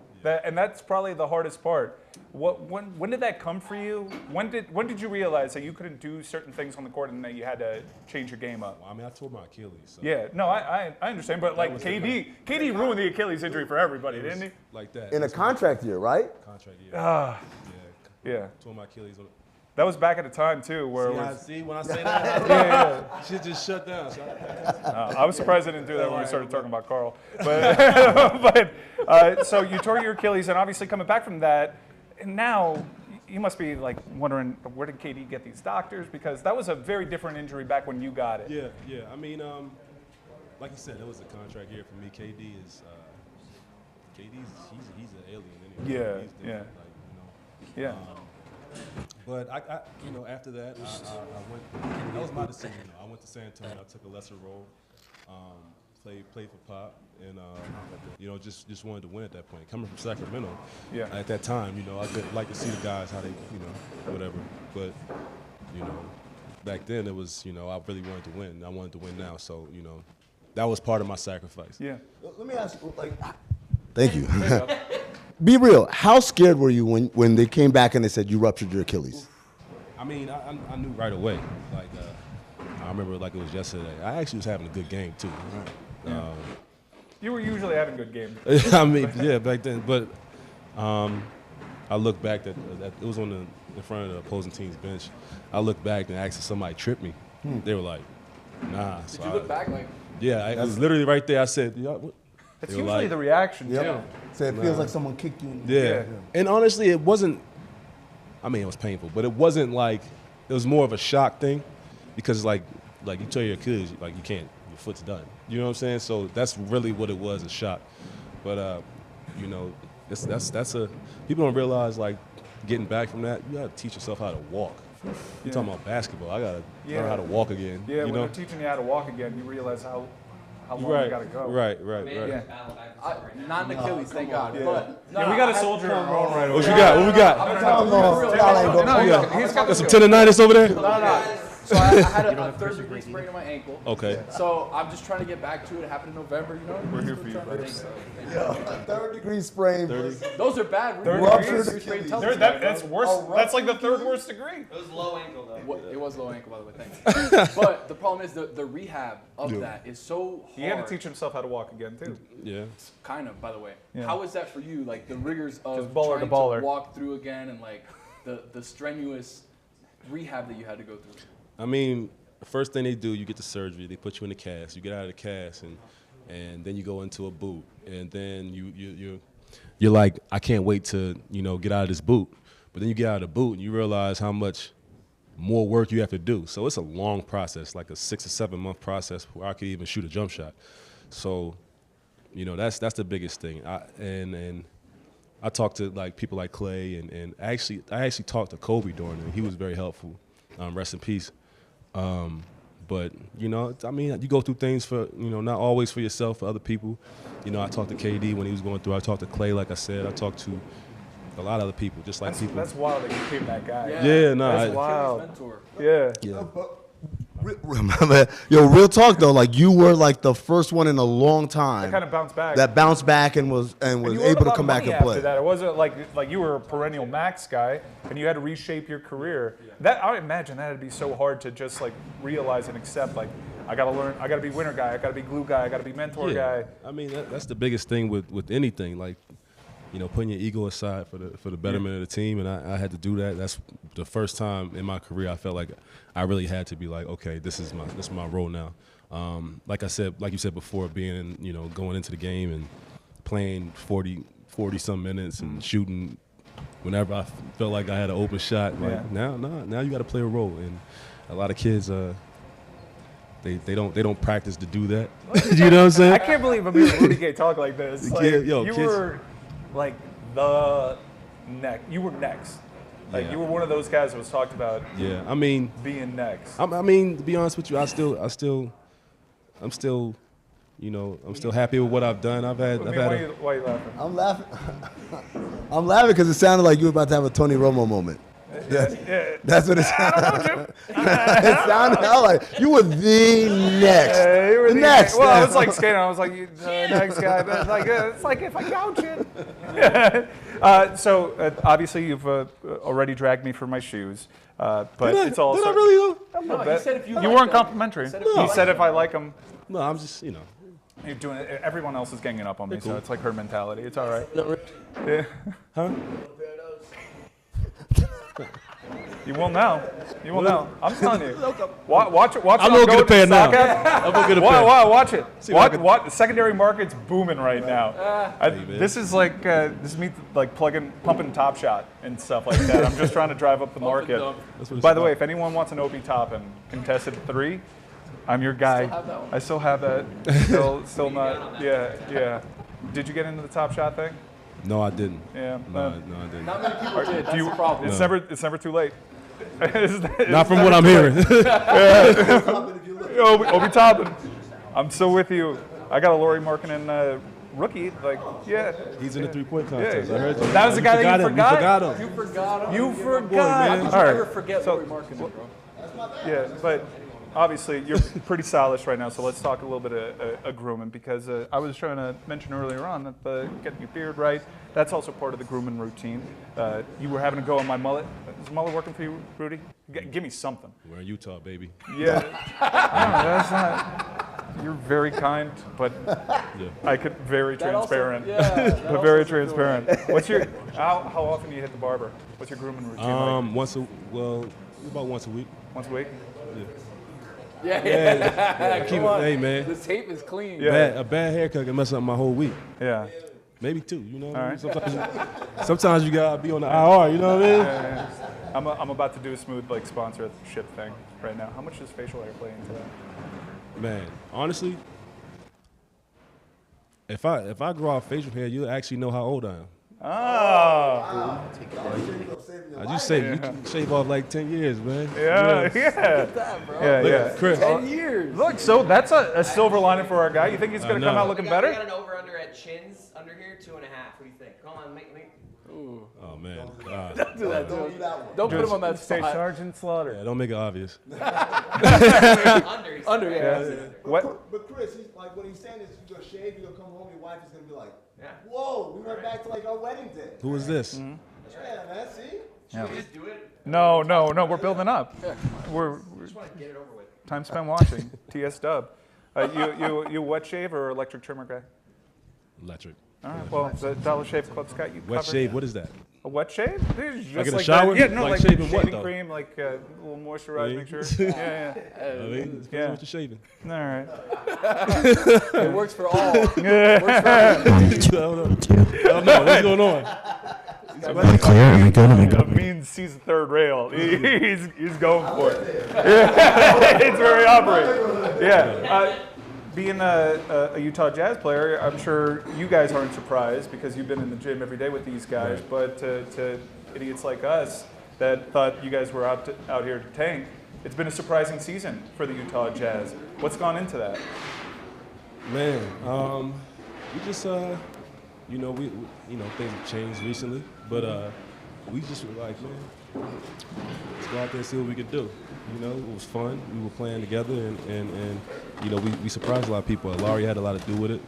And that's probably the hardest part. When did that come for you? When did you realize that you couldn't do certain things on the court and that you had to change your game up? Well, I mean, I tore my Achilles. So Yeah, no, I understand, but like KD ruined the Achilles injury for everybody, didn't he? like that. In a contract year, right? contract year. Yeah. Tore my Achilles. That was back at a time too, where it was. See, when I say that, Yeah. shit just shut down. So I was surprised I didn't do that when we started talking about Carl. But so you tore your Achilles, and obviously coming back from that, and now you must be like wondering, where did KD get these doctors? Because that was a very different injury back when you got it. yeah. I mean, like you said, it was a contract year for me. KD is, he's an alien anyway. Yeah, He's yeah. different, like, Yeah. But I after that, I went. That was my decision. I went to San Antonio. I took a lesser role. Played for Pop, and just wanted to win at that point. Coming from Sacramento, at that time, I did like to see the guys how they, whatever. But back then it was, I really wanted to win. I wanted to win now, so that was part of my sacrifice. Yeah. Let me ask you, thank you. Be real. How scared were you when they came back and they said you ruptured your Achilles? I mean, I knew right away. Like, I remember like it was yesterday. I actually was having a good game too. You were usually having good games. I mean, yeah, back then. But I look back that it was in front of the opposing team's bench. I looked back and asked if somebody tripped me. They were like, nah. Did you look back like? Yeah, I was literally right there. I said, what? It's usually the reaction too. So it feels like someone kicked you. Yeah. And honestly, it wasn't. I mean, it was painful, but it wasn't like it was more of a shock thing, because like you tell your kids like you can't, your foot's done. You know what I'm saying? So that's really what it was, a shock. But that's a people don't realize, like, getting back from that, you gotta teach yourself how to walk. You're talking about basketball. I gotta learn how to walk again. Yeah, when they're teaching you how to walk again, you realize how long you gotta go. Right. Yeah. Not an Achilles, thank God. Yeah. But Yeah, we got a soldier in Rome right What over you got? What we got? He's got Got some tendonitis over there? No. So I had a third-degree sprain on my ankle. Okay. So I'm just trying to get back to it. It happened in November, We're here for you, brother. Third-degree sprain. Those are bad. Ruptured Sprain That's worse. That's like the third worst degree. It was low ankle though. It was low ankle, by the way. Thanks. But the problem is the rehab of that is so hard. He had to teach himself how to walk again too. Yeah. Kind of, by the way. Yeah. How is that for you? Like the rigors of Just baller trying to baller. to walk through again, and like the strenuous rehab that you had to go through. I mean, the first thing they do, you get the surgery. They put you in the cast. You get out of the cast, and then you go into a boot, and then you're like, I can't wait to get out of this boot. But then you get out of the boot, and you realize how much more work you have to do. So it's a long process, like a 6 or 7 month process where I could even shoot a jump shot. So, that's the biggest thing. And I talked to like people like Clay, and I actually talked to Kobe during it. He was very helpful. Rest in peace. But I mean, you go through things for not always for yourself, for other people. I talked to KD when he was going through. I talked to Clay, like I said. I talked to a lot of other people, just like people. That's wild that you became that guy. Yeah, no, That's wild. Mentor. Yeah. Yo, real talk though, like you were like the first one in a long time That kind of bounced back. that bounced back and was you earned able a to lot come of back money and play. after that. It wasn't like you were a perennial max guy, and you had to reshape your career. That I would imagine that would be so hard to just like realize and accept. Like, I gotta learn. I gotta be winner guy. I gotta be glue guy. I gotta be mentor guy. I mean, that's the biggest thing with anything. Like, putting your ego aside for the betterment of the team, and I had to do that. That's the first time in my career I felt like I really had to be like, okay, this is my role now. Like you said before, being going into the game and playing 40 some minutes and shooting whenever I felt like I had an open shot. Like, now you got to play a role, and a lot of kids they don't practice to do that. You know what I'm saying? I can't believe I'm hearing Rudy Gay talk like this. Like, Yo, you kids. were like the next. You were next. Like you were one of those guys that was talked about. Yeah, I mean, being next. I mean, to be honest with you, I'm still happy with what I've done. Why are you laughing? I'm laughing because it sounded like you were about to have a Tony Romo moment. That's what it sounded. It sounded like you were the next. You were the next. Well, it's like skating. I was like, the next guy. But it's like if I couch it. So obviously you've already dragged me for my shoes. But it's also. Did I really? No, he said if you you like weren't them. complimentary. No. He said if I like them. No, I'm just You're doing it. Everyone else is ganging up on me, cool. so it's like her mentality. It's all right. No, Yeah. huh? You will now. You will now. I'm telling you. Watch it. I'm gonna get a pair now. I'm gonna get a pair. Watch it. what I can- What? The secondary market's booming right now. This is like this is me like pumping Top Shot and stuff like that. I'm just trying to drive up the market. That's what it's By the way, about. if anyone wants an OB top and contested 3, I'm your guy. I still have that. Still not. Yeah. Did you get into the Top Shot thing? No, I didn't. Yeah. No, I didn't. Not many people did. That's Do you- the problem. It's never too late. Not from what I'm hearing. Obi Toppin. I'm still with you. I got a Laurie Markkinen rookie. Like, yeah. He's in the 3-point contest. I heard you. That was the guy that you forgot? You forgot him. You forgot him. You forgot. man. How could All you right. ever forget So- Laurie Markkinen, bro? Yeah, but obviously you're pretty stylish right now, so let's talk a little bit of grooming, because I was trying to mention earlier on that getting your beard right, that's also part of the grooming routine. You were having to go on my mullet. Is the mullet working for you, Rudy? Give me something. We're in Utah, baby. Yeah. No, that's not. You're very kind, but I could very transparent. But very transparent. What's your how often do you hit the barber? What's your grooming routine like? About once a week. Once a week? Yeah. Keep it, hey man. The tape is clean. Yeah. A bad haircut can mess up my whole week. Yeah. Maybe 2, you know. All right. Sometimes you gotta be on the IR, you know what I mean? Yeah. I'm about to do a smooth like sponsorship thing right now. How much does facial hair play into that? Man, honestly, if I grow out facial hair, you'll actually know how old I am. Oh. I just say you can shave off like 10 years, man. Yeah. Chris. 10 years. Look, so that's a silver lining for our guy. You think he's going to come out looking We better? got an over-under at chins under here, 2.5. What do you think? Come on, make. Oh man. Don't do that, dude. Don't put him on that State spot. Sergeant Slaughter. Yeah, don't make it obvious. Under, yeah. What? But Chris, he's like, what he's saying is, you go shave, you go come home, your wife is gonna be like, whoa, we went back to like our wedding day. Who is this? Yeah, man, see? Should we just do it? No, we're building up. We're Just want to get it over with. time spent watching. TS Dub. You wet shave or electric trimmer guy? Electric. All right. Well, the Dollar Shave Club's got you Wet covered. shave, what is that? A wet shave? It's just Like in the like shower? that. Yeah, no, Like like shaving what, shaving though? cream, like a little moisturize, make sure. Yeah. I mean, it depends on what you're shaving. All right. It works for all. I don't know. What's going on? Am I clear? Am I good? Am I good? Means sees the third rail. He's going for it. Yeah. It's very operating. Yeah. Being a Utah Jazz player, I'm sure you guys aren't surprised because you've been in the gym every day with these guys. Right. But to idiots like us that thought you guys were out here to tank, it's been a surprising season for the Utah Jazz. What's gone into that? Man, we just we things have changed recently, but we just were like, man, let's go out there and see what we could do. You know, it was fun. We were playing together, and you know, we surprised a lot of people. Laurie had a lot to do with it.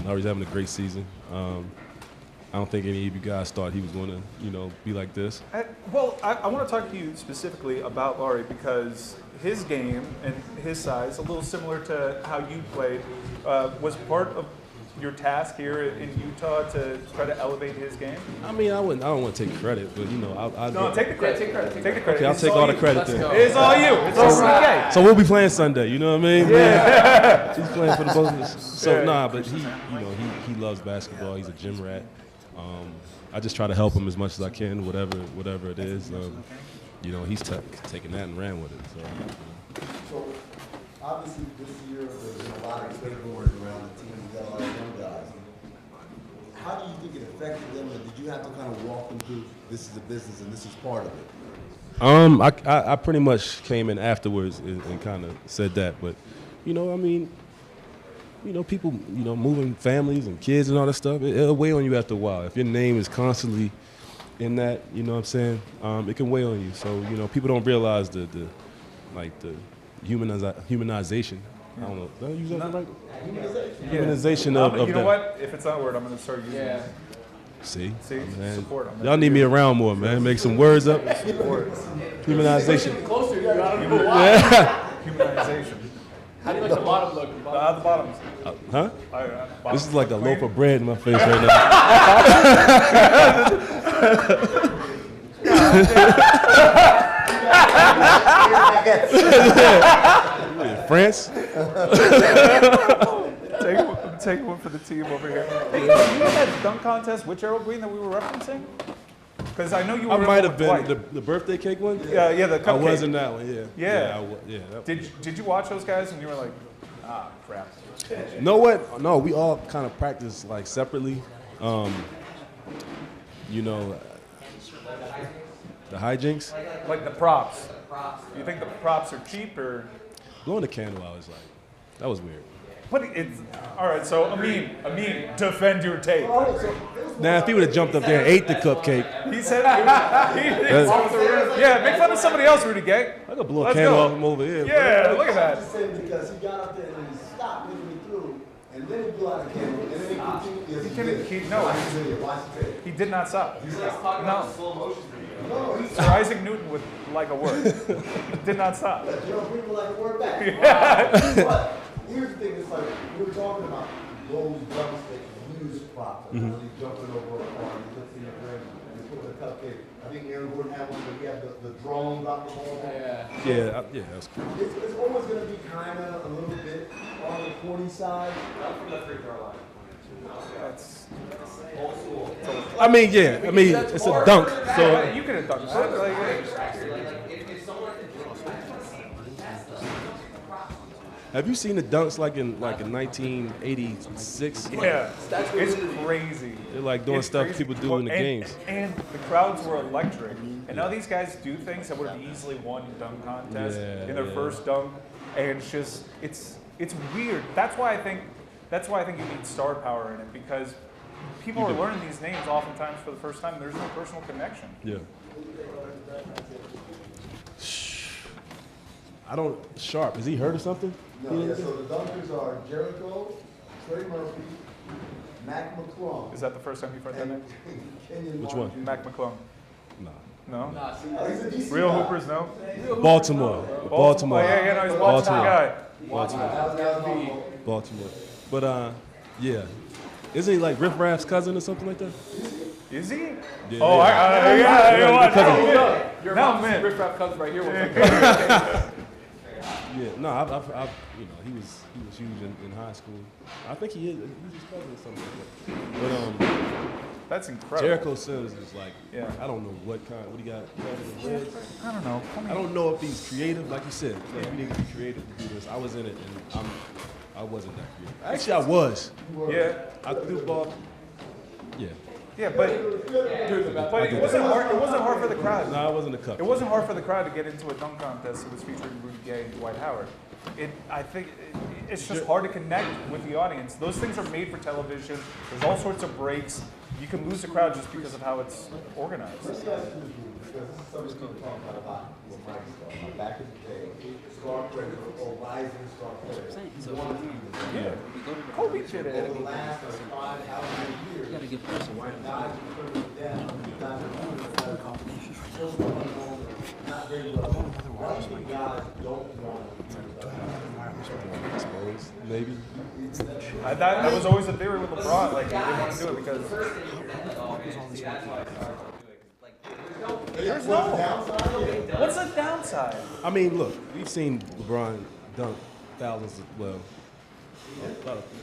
Laurie's having a great season. I don't think any of you guys thought he was going to, you know, be like this. I want to talk to you specifically about Laurie because his game and his size, a little similar to how you played, was part of your task here in Utah to try to elevate his game. I mean, I don't want to take credit, but you know, No, take the credit. Take the credit. Okay, I'll take all the credit then. It's all you. It's all CK. So we'll be playing Sunday. You know what I mean? Yeah. He's playing for the both of us. So but he loves basketball. He's a gym rat. I just try to help him as much as I can, whatever it is. You know, he's taking that and ran with it. So obviously this year there's been a lot of paperwork around the team. You got a lot of young guys. How do you think it affected them, or did you have to kind of walk them through this is a business and this is part of it? I pretty much came in afterwards and kind of said that, but you know, I mean, you know, people, you know, moving families and kids and all that stuff, it'll weigh on you after a while. If your name is constantly in that. You know what I'm saying? It can weigh on you. So people don't realize the humanization. I don't know. Did I use that right? Humanization of you know that. what? If it's not a word, I'm going to start using it. See, man. Support. Y'all need me around more, man. Make some words up. Humanization. Closer, you Humanization. How do you like the bottom look? The bottoms. Huh? Bottom. This is like a loaf of bread in my face right now. France? Take one for the team over here. Hey, you had that dunk contest with Gerald Green that we were referencing? Because I know you were. I might have been the birthday cake one. Yeah, the cupcake. I was in that one. Yeah. Yeah. Did you watch those guys and you were like, crap? Know what? No, we all kind of practice like separately. The hijinks. Like the props. You think the props are cheap or? Blowing the candle, I was like, that was weird. But it's all right. So Amin, defend your take. Now, if he would have jumped up there and ate the cupcake, He said, yeah, make fun of somebody else, Rudy Gay. I could blow a candle off him over here. Yeah, look at that. Because he got up there and he stopped midway through, and then he blew out the candle, and then he continued. He did not stop. No. No, he's Sir Isaac Newton would like a word. Did not stop. people like a word back. Yeah. But here's the thing, it's like, we were talking about those dumps that use props. Like really jumping over a car, you put in your friend, you put the cupcake. I think Aaron Gordon had one where he had the drone drop the ball. Yeah, that's cool. It's always going to be kind of a little bit on the corny side. From the free throw line. That's I mean, it's a dunk. So you could have done that. have you seen the dunks like in 1986? Yeah, it's crazy. They're like doing stuff crazy. people do in the games. And the crowds were electric. And now these guys do things that would have easily won dunk contest in their first dunk. And it's just, it's weird. That's why I think you need star power in it, because people are learning these names oftentimes for the first time. There's no personal connection. Yeah. Sharp, is he hurt or something? No, so the dunkers are Jericho, Trey Murphy, Mac McClung. Is that the first time you've heard that name? Which one? Mac McClung. No. No? He's a DC Real guy. Hoopers, no? Baltimore. Oh, yeah, no, he's a Baltimore guy. Baltimore. But isn't he like Riff Raff's cousin or something like that? Is he? Yeah, Oh, yeah. Your mom's Riff Raff cousin right here. Yeah, no, he was huge in high school. I think he is. He's his cousin or something like that. But that's incredible. Jericho Sims is like, Yeah. I don't know what he got. I don't know. I don't know if he's creative, like you said. Like, you need to be creative to do this. I was in it, and I wasn't that creative. Actually, I was. Yeah. I threw the ball. Yeah. Yeah, but it wasn't hard. It wasn't hard for the crowd. No, it wasn't a cup. It wasn't hard for the crowd to get into a dunk contest that was featuring Rudy Gay and Dwight Howard. I think it's just hard to connect with the audience. Those things are made for television. There's all sorts of breaks. You can lose the crowd just because of how it's organized. Back in the day, star players or rising star players. Yeah. Kobe did it. Over the last 5 years, guys are turning it down. Guys are doing it. Not very well. Guys don't want Exposed, maybe. That was always a theory with LeBron. Like, he didn't want to do it because there's no downside. What's the downside? I mean, look, we've seen LeBron dunk thousands, about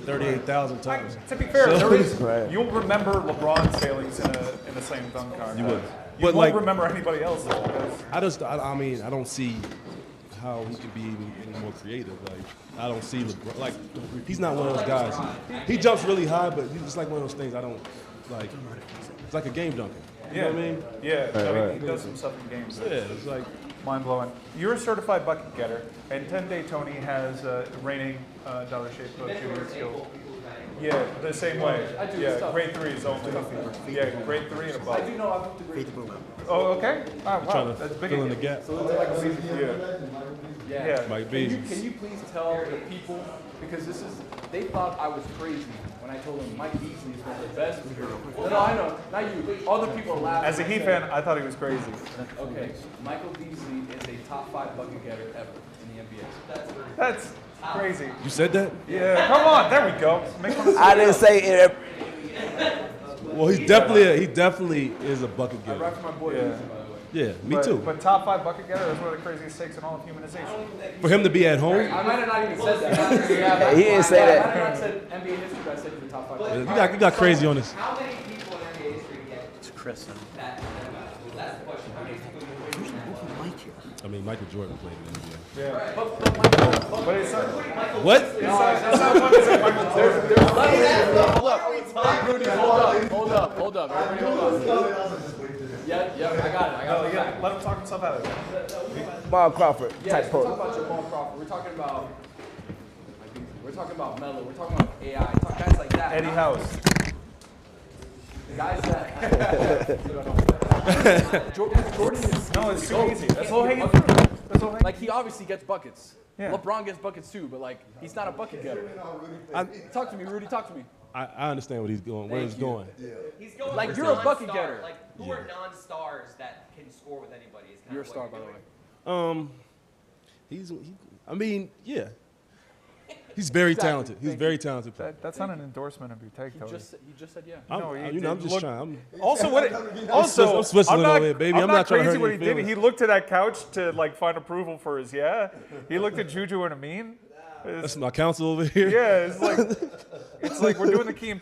38,000 times. To be fair, you'll remember LeBron's failings in a slam dunk contest. You would. You won't remember anybody else. I don't see how he could be any more creative. Like, I don't see LeBron. Like, he's not one of those guys. He jumps really high, but it's like one of those things I don't like. It's like a game dunker. You know what I mean? Yeah, he does some stuff in games. Yeah, it's like mind-blowing. You're a certified bucket getter, and 10-Day Tony has reigning Dollar Shave Club Junior Skills. Yeah, the same way. I do Yeah, stuff. grade 3 is only. Yeah, grade 3 and above. I do know I've moved to grade 3. Oh, okay. Oh, wow, Trying to that's big. fill in the gap. So it's like a season. Yeah. Mike Can Beasley. you please tell the people, because they thought I was crazy when I told them Mike Beasley is one of the best. No, I know, not you. Other people laughed. As a Heat fan, I thought he was crazy. Okay, Michael Beasley is a top 5 bucket getter ever in the NBA. That's crazy. You said that? Yeah, come on, there we go. Make fun of I didn't say it. Well, he definitely is a bucket I getter. ride for my boy Beasley, by the way. Yeah, me too. But top 5 bucket getter is one of the craziest takes in all of humanization. For him to be at home, I might have not even said that. He didn't say I that. might have not said NBA history, but I said the top 5. you got crazy on this. How many people in NBA history get It's Chris. that? That's the question. How many people get I mean, Michael Jordan played in the NBA. Yeah. But it's not, What? it's not one that's like Michael Jordan. Rudy, hold up. Everybody hold on. Yeah, I got it. Let him talk himself out of it. Bob Crawford Yeah, type we're pose. talking about Jamal Crawford. We're talking about Melo. We're talking about AI. Guys like that. Eddie House. Guys that. Jordan is. No, it's too easy. That's low hanging fruit. That's low hanging. Like he obviously gets buckets. Yeah. LeBron gets buckets too, but like he's not a bucket getter. Talk to me, Rudy. Talk to me. I understand what he's going, where he's going. He's going Like, for you're a bucket non-star. getter. Like who are non-stars that can score with anybody? Is kind You're a of star, what by the you're way. I mean, yeah. He's very talented. He's very talented. That's not an endorsement of your take, He Tony. just said yeah. I'm just trying. Also, I'm Switzerland over here, baby. I'm not trying to crazy hurt what he any did. feelings. He looked to that couch to like find approval for his yeah. He looked at JuJu and Amin. That's my counsel over here. Yeah, it's like we're doing the Key and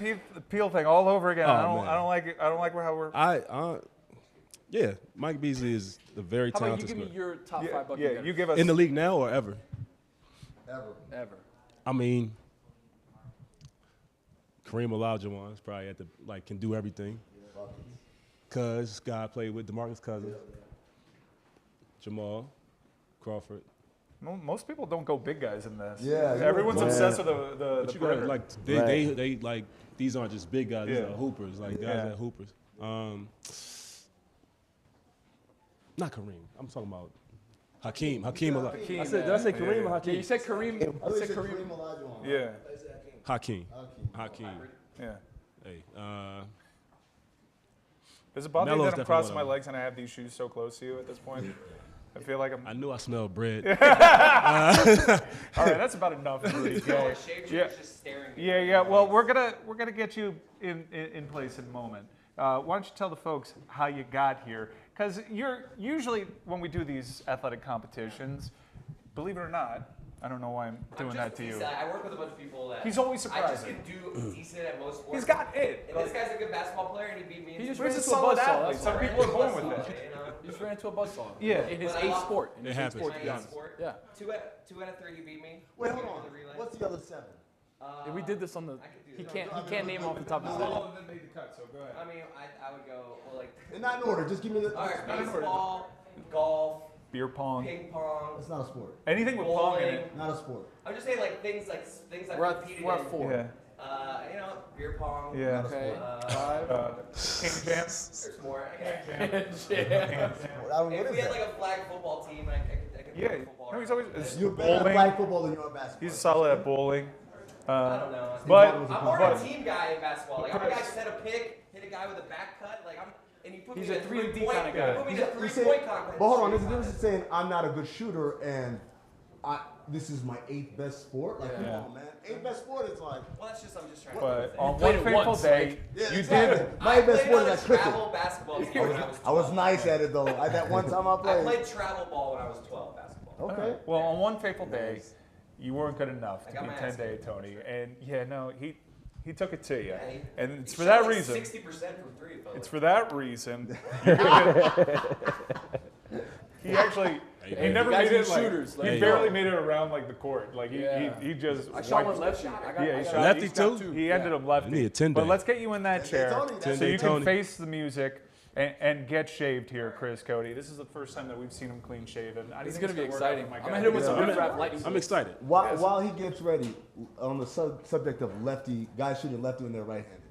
Peele thing all over again. Oh, I don't man. like it. I don't like how we're. Yeah, Mike Beasley is a very How about you talented give me scorer. your top 5 bucket Yeah, getters? you give us In the league now or ever? Ever. I mean, Kareem Olajuwon is probably at the can do everything. Cuz guy played with DeMarcus Cousins, Jamal Crawford. Most people don't go big guys in this. Yeah, everyone's man. obsessed with the But you gotta perimeter. they these aren't just big guys. These Yeah. are hoopers. Guys Yeah. that hoopers. Not Kareem. I'm talking about Hakeem. Did I say Kareem or Yeah, Hakeem? you said Kareem. You said Kareem. Yeah, Hakeem. yeah. Hey, Does it bother you Melo's that I'm definitely crossing one my of legs and I have these shoes so close to you at this point? I feel like I'm. I knew I smelled bread. All right, that's about enough, Rudy Gay. Yeah. Just staring. Yeah. Well, we're gonna get you in place in a moment. Why don't you tell the folks how you got here? Because you're usually when we do these athletic competitions, believe it or not, I don't know why I'm doing that to you. I work with a bunch of people that He's always I just surprising. can do decent at most sports. He's got it. And this guy's a good basketball player, and he beat me. He just He's ran a into a solid buzzsaw. athlete. That's Some all. people are born with Buzzsaw, it. you know? He just ran into a buzzsaw. Yeah. In his But I eighth lost- sport. It happens. My to be eighth honest. sport. Yeah. Two out of three, he beat me. Wait, hold on. The relay. What's the other 7? Yeah, we did this on the. He do that. can't name off the top of his head. Oh. them made the cut, so go ahead. I mean, I would go like. And not in order. Just give me the. All right, baseball, golf, Beer pong. ping pong, That's not a sport. Anything with pong in bowling. it. Not a sport. I'm just saying like things I've We're competed at in. 4. Yeah. Beer pong. Yeah. Okay. 5. King Jam. There's more. What If we had like a flag football team, I could Yeah. play football. No, he's always. It's You're better at bowling. flag football than you are basketball. He's solid at bowling. I don't know. But I'm more of a team guy in basketball. Like I'm a guy set a pick, hit a guy with a back cut. Like and you put He's me a in a 3-and-D three-point kinda guy. Put me in a You say- three-point contest. But hold on, there's a difference in saying I'm not a good shooter and this is my 8th best sport. Like, come on, man. 8th best sport is like. Well, I'm just trying to. But on played one it fateful once, day, like- Yeah, you exactly. did. My I best played sport on is a like cricket. travel basketball team when I was 12. I was nice at it though. That one time I I played. played travel ball when I was 12 basketball. Okay. Well, on one fateful day, you weren't good enough to got be my ass 10-day Tony. And yeah, no, he took it to you. Yeah, And it's he for shot that like reason. 60% from three. It felt It's like. for that reason. You're gonna he actually. He never Guys made need it like, shooters, he like- barely made it around like the court. Like Yeah. he just I shot wiped- one lefty. Yeah, he shot Lefty he's got too? He ended him lefty. You need a 10-day. But let's get you in that chair Tony, so 10-day you can Tony. face the music. and get shaved here, Chris Cote. This is the first time that we've seen him clean shaven. It's going to be exciting. I'm going to hit him with some riff-raff lightning. I'm excited. While he gets ready, on the subject of lefty, guys shooting lefty when they're right-handed,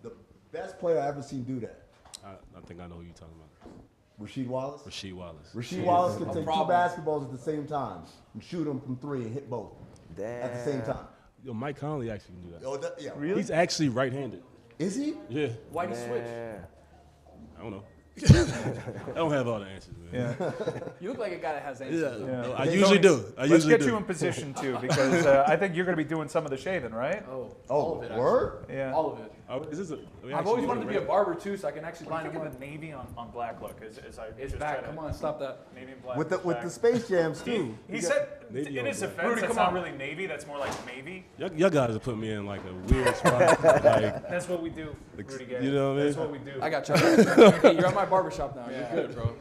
the best player I've ever seen do that. I think I know who you're talking about. Rasheed Wallace? Rasheed Wallace. Rasheed Wallace can take 2 basketballs at the same time and shoot them from 3 and hit both at the same time. Yo, Mike Conley actually can do that. Oh, yeah. Really? He's actually right-handed. Is he? Yeah. Why did he switch? I don't know. I don't have all the answers, man. Yeah. You look like a guy that has answers. Yeah. I usually do. Let's get you in position, too, because I think you're going to be doing some of the shaving, right? All of it. Word? Yeah. All of it. I've always wanted to be a barber, too, so I can actually line him up. the navy on black look. It's back. Come on, stop that. Navy and black. With the Space Jams, too. He said, in his defense, Rudy, that's come not on. really navy. That's more like navy. Y'all guys have put me in like a weird spot. Like, That's what we do, Rudy Gay. you know what I mean? That's what we do. I got you. Hey, you're at my barbershop now. You're good, bro.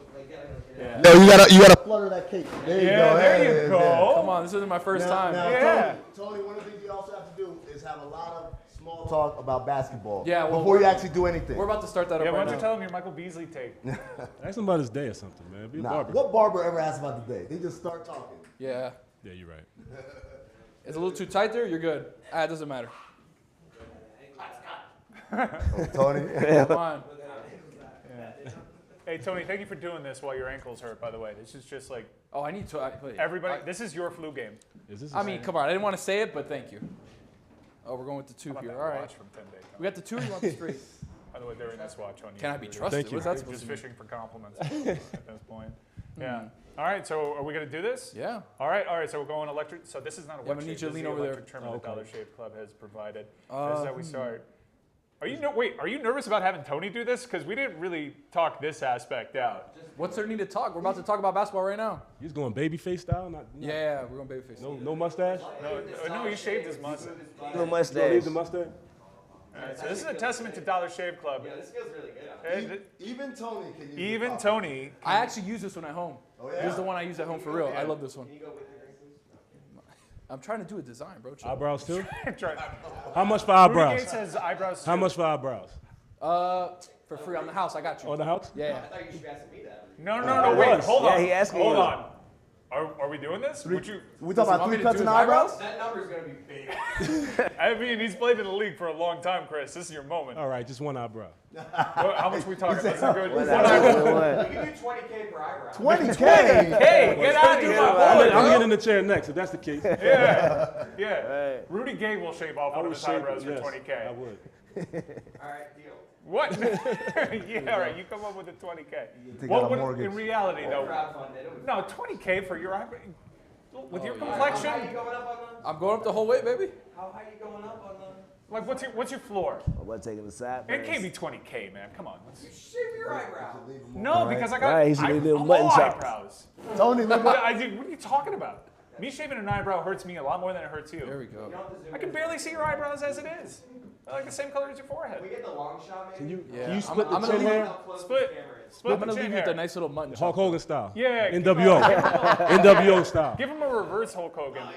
Yeah. No, you gotta flutter that cake. There you go. There you go. Come on, this isn't my first time. Yeah. Tony, one of the things you also have to do is have a lot of small talk about basketball. Yeah, well, before you actually do anything. We're about to start that Yeah, up why right don't you now. tell him your Michael Beasley take? Ask him about his day or something, man. Be a barber. What barber ever asks about the day? They just start talking. Yeah. Yeah, you're right. It's a little too tight there. You're good. It doesn't matter. Tony. Come on. Hey, Tony, thank you for doing this while your ankle's hurt, by the way. This is just like Oh, I need to. everybody. This is your flu game. Is this I mean, come on. I didn't want to say it, but thank you. Oh, we're going with the 2 How about here. that All right. watch from 10 days? We got the 2 or you want the 3? By the way, they're in this watch on you. Can I be trusted? Thank you. What's that supposed Just to mean? fishing for compliments at this point. Yeah. All right, so are we going to do this? Yeah. All right, so we're going electric. So this is not a I'm work gonna need shave, you to this lean is the over there. electric trim that Dollar Shave Club has provided. This is how we start. Are you nervous about having Tony do this? Because we didn't really talk this aspect out. What's there need to talk? We're about to talk about basketball right now. He's going babyface style? Yeah, we're going babyface. No mustache? No, he shaved his mustache. No You mustache. don't leave the mustache? All right, so this is a testament to Dollar Shave Club. Yeah, this feels really good. Even Tony can use Even the Tony. I actually use this one at home. Oh, This yeah? is the one I use at home for real. I love this one. Can you go with your drinks? I'm trying to do a design, bro. Chill. Eyebrows too? Try. How much for Rudy eyebrows? Gay says eyebrows. How too. much for eyebrows? For free on the house. I got you. On the house? Yeah. I thought you should be asking me that. No, wait, hold on. Yeah, he asked me. Hold on. Are we doing this? Would you? We talking about want me 3 to cuts do and his eyebrows? eyebrows? That number's gonna be big. I mean, he's played in the league for a long time, Chris. This is your moment. All right, just one eyebrow. How much we talking? That's a good. What? You can do 20K per eyebrow. 20K. Hey, get out of here, my boy. I'm getting in the chair next, if that's the case. Yeah. Rudy Gay will shave off one of his eyebrows for 20K. I would. All right, deal. What? Yeah, all right. You come up with a 20K. Take What out a would, mortgage. in reality, though? Crowdfund it. No, 20K for your eyebrow. With your How complexion, high you going up on the? I'm going up the whole way, baby. How high you going up on the? like what's your floor? What, taking the side? It can't be 20K, man. Come on. Shave your eyebrow. No, because I got Right, he's gonna do all mutton chops. eyebrows. Tony, look What are you talking about? Me shaving an eyebrow hurts me a lot more than it hurts you. There we go. I can barely see your eyebrows as it is. They're like the same color as your forehead. We get the long shot, maybe. Can you Yeah. split I'm the gonna chin leave hair? How close Split. the camera is. Split I'm gonna the chin leave you with a hair. nice little mutton Hulk chop. Hogan style. Yeah. NWO. NWO style. Give him a reverse Hulk Hogan. Oh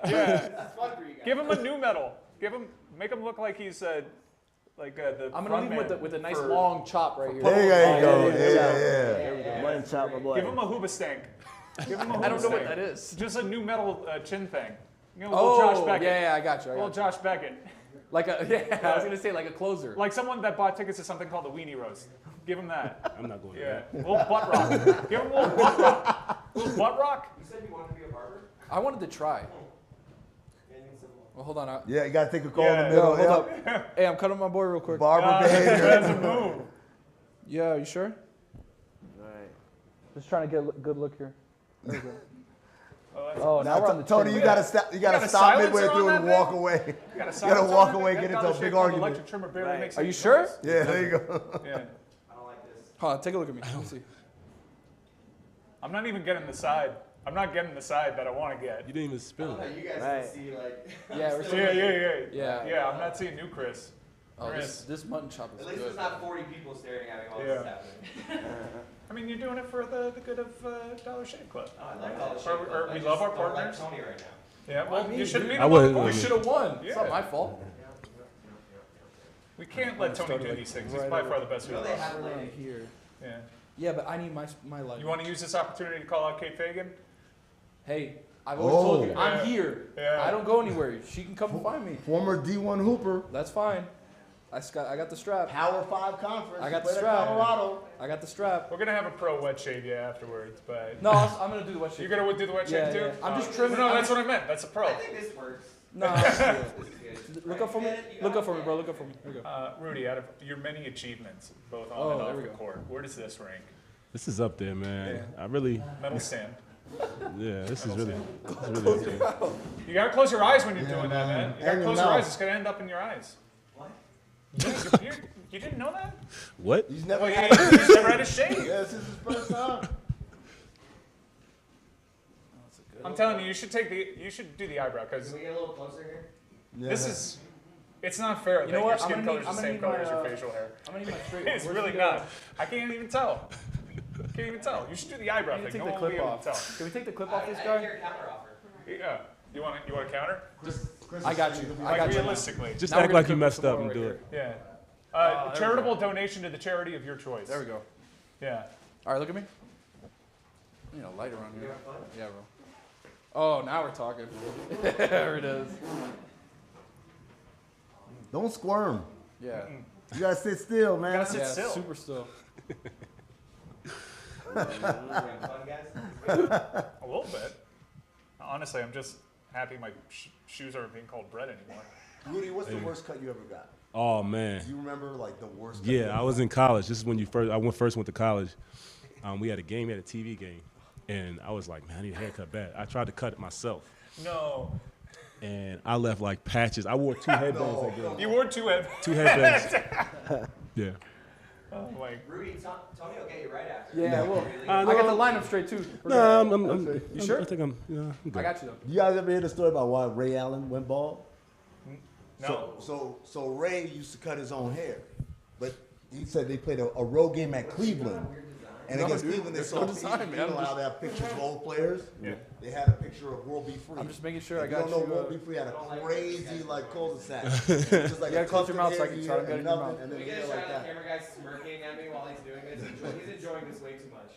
yeah. Yeah. That's fun for you guys. Give him a new metal. Make him look like he's the. I'm gonna leave him frontman with a nice for- long chop right here. There you go. Yeah. Mutton chop, my boy. Give him a hooba stank. Give him a hooba I don't know what stank. that is. Just a new metal chin thing. You know, little Josh Oh, Beckett. yeah, I got you. Little Josh Beckett. Like a I was gonna say like a closer. Like someone that bought tickets to something called the Weenie Roast. Give him that. I'm not going to Yeah. that. A little butt rock. Give him a little butt rock. A little butt rock. You said you wanted to be a barber? I wanted to try. Well, hold on. Yeah, you gotta take a call Yeah. in the middle. Hold Yep. up. Hey, I'm cutting my boy real quick. Barber behavior. That's a move. Yeah, you sure? Right. Just trying to get a good look here. There we go. Oh, Oh, now we're on the Tony, chin. you gotta stop. You got gotta a stop silencer midway on through that and thing? walk away. You gotta You silence gotta walk on that away, thing? get That into a Dollar big Shave Club argument. Electric trimmer barely makes Are any you sure? noise. Yeah, there you go. Yeah. I don't like this. Hold on, take a look at me. Let me see. I'm not even getting the side. I'm not getting the side that I want to get. You didn't even spin No, it. you guys Right. can see like. Yeah, we're Yeah. Yeah. I'm not seeing new Chris. Oh, this mutton chop is At least good. there's not 40 people staring at me while this is happening. I mean, you're doing it for the good of Dollar Shave Club. Oh, I like Dollar Shave Or- Club. or I we just love our don't partners. Like Tony right now. Yeah, well, you shouldn't be I the wouldn't- one. We should have won. It's Yeah. not my fault. We can't let Tony do these things. He's by far the best. You know they have like Here. Yeah. Yeah, but I need my life. You want to use this opportunity to call out Kate Fagan? Hey, I've always told you, I'm Yeah. here. Yeah. I don't go anywhere. She can come and find me. Former D1 hooper. That's fine. I got the strap. Power 5 conference. I got the Played at strap. Colorado. I got the strap. We're gonna have a pro wet shave you afterwards, but No, I'm gonna do the wet shave. you're gonna do the wet shave too. Yeah. I'm just trimming. No, that's what I meant. That's a pro. I think this works. No. Look up for me. Look up for me, bro. Look up for me. Here we go. Rudy, out of your many achievements, both on Oh, and there off we the go. court, where does this rank? This is up there, man. Yeah. I really, Medal stand. yeah, this is really up there. You gotta close your eyes when you're doing that, man. You gotta And close your your eyes. mouth. It's gonna end up in your eyes. What? You didn't know that? What? He's never Well, had you just never had a shave. Yeah, this is his first time. I'm telling you, you should do the eyebrow because Can we get a little closer here? this is. It's not fair that know your what? skin I'm color gonna is the need same color my, as your facial hair. I'm gonna need my straight. It's Where's really the, not. I can't even tell. Can't even tell. You should do the eyebrow I need to thing. take No the one will be clip able to tell. off. Can we take the clip off this I guy? hear a counter offer. Yeah. You want a counter? I got you. I Like got you. realistically. Just Now we're act gonna like you cook messed some up more and do right it. Yeah. there we Charitable donation to the charity of your choice. There we go. Yeah. All right, look at me. You know, light around here. Yeah, bro. Oh, now we're talking. There it is. Don't squirm. Yeah. You gotta sit still, man. Gotta sit Yeah, still. super still. Fun, guys? A little bit. Honestly, I'm just happy my shoes aren't being called bread anymore. Rudy, what's the worst cut you ever got? Oh man. Do you remember like the worst cut you Yeah, ever I was in college. This is when I first went to college. We had a game, we had a TV game, and I was like, man, I need a haircut bad. I tried to cut it myself, No. and I left like patches. I wore 2 headbands that game. You wore 2 head. 2 headbands. Yeah. Oh, like, Rudy, Tony will get you right after. Yeah, well, I I got the lineup straight too. No, You sure? I think I'm good. I got you though. You guys ever hear the story about why Ray Allen went bald? no. So Ray used to cut his own hair, but he said they played a road game at Cleveland, and against Cleveland they saw design, you man. know how they have pictures of old players. Yeah. They had a picture of World Be Free. I'm just making sure I If got you. Don't know you. World Be Free had a crazy like cul-de-sac. Just like You gotta close your mouth so I tufted can hair try to get here in your and mouth. nothing, and then We hair get a shot like of the that. camera guy smirking at me while he's doing this. He's enjoying this way too much.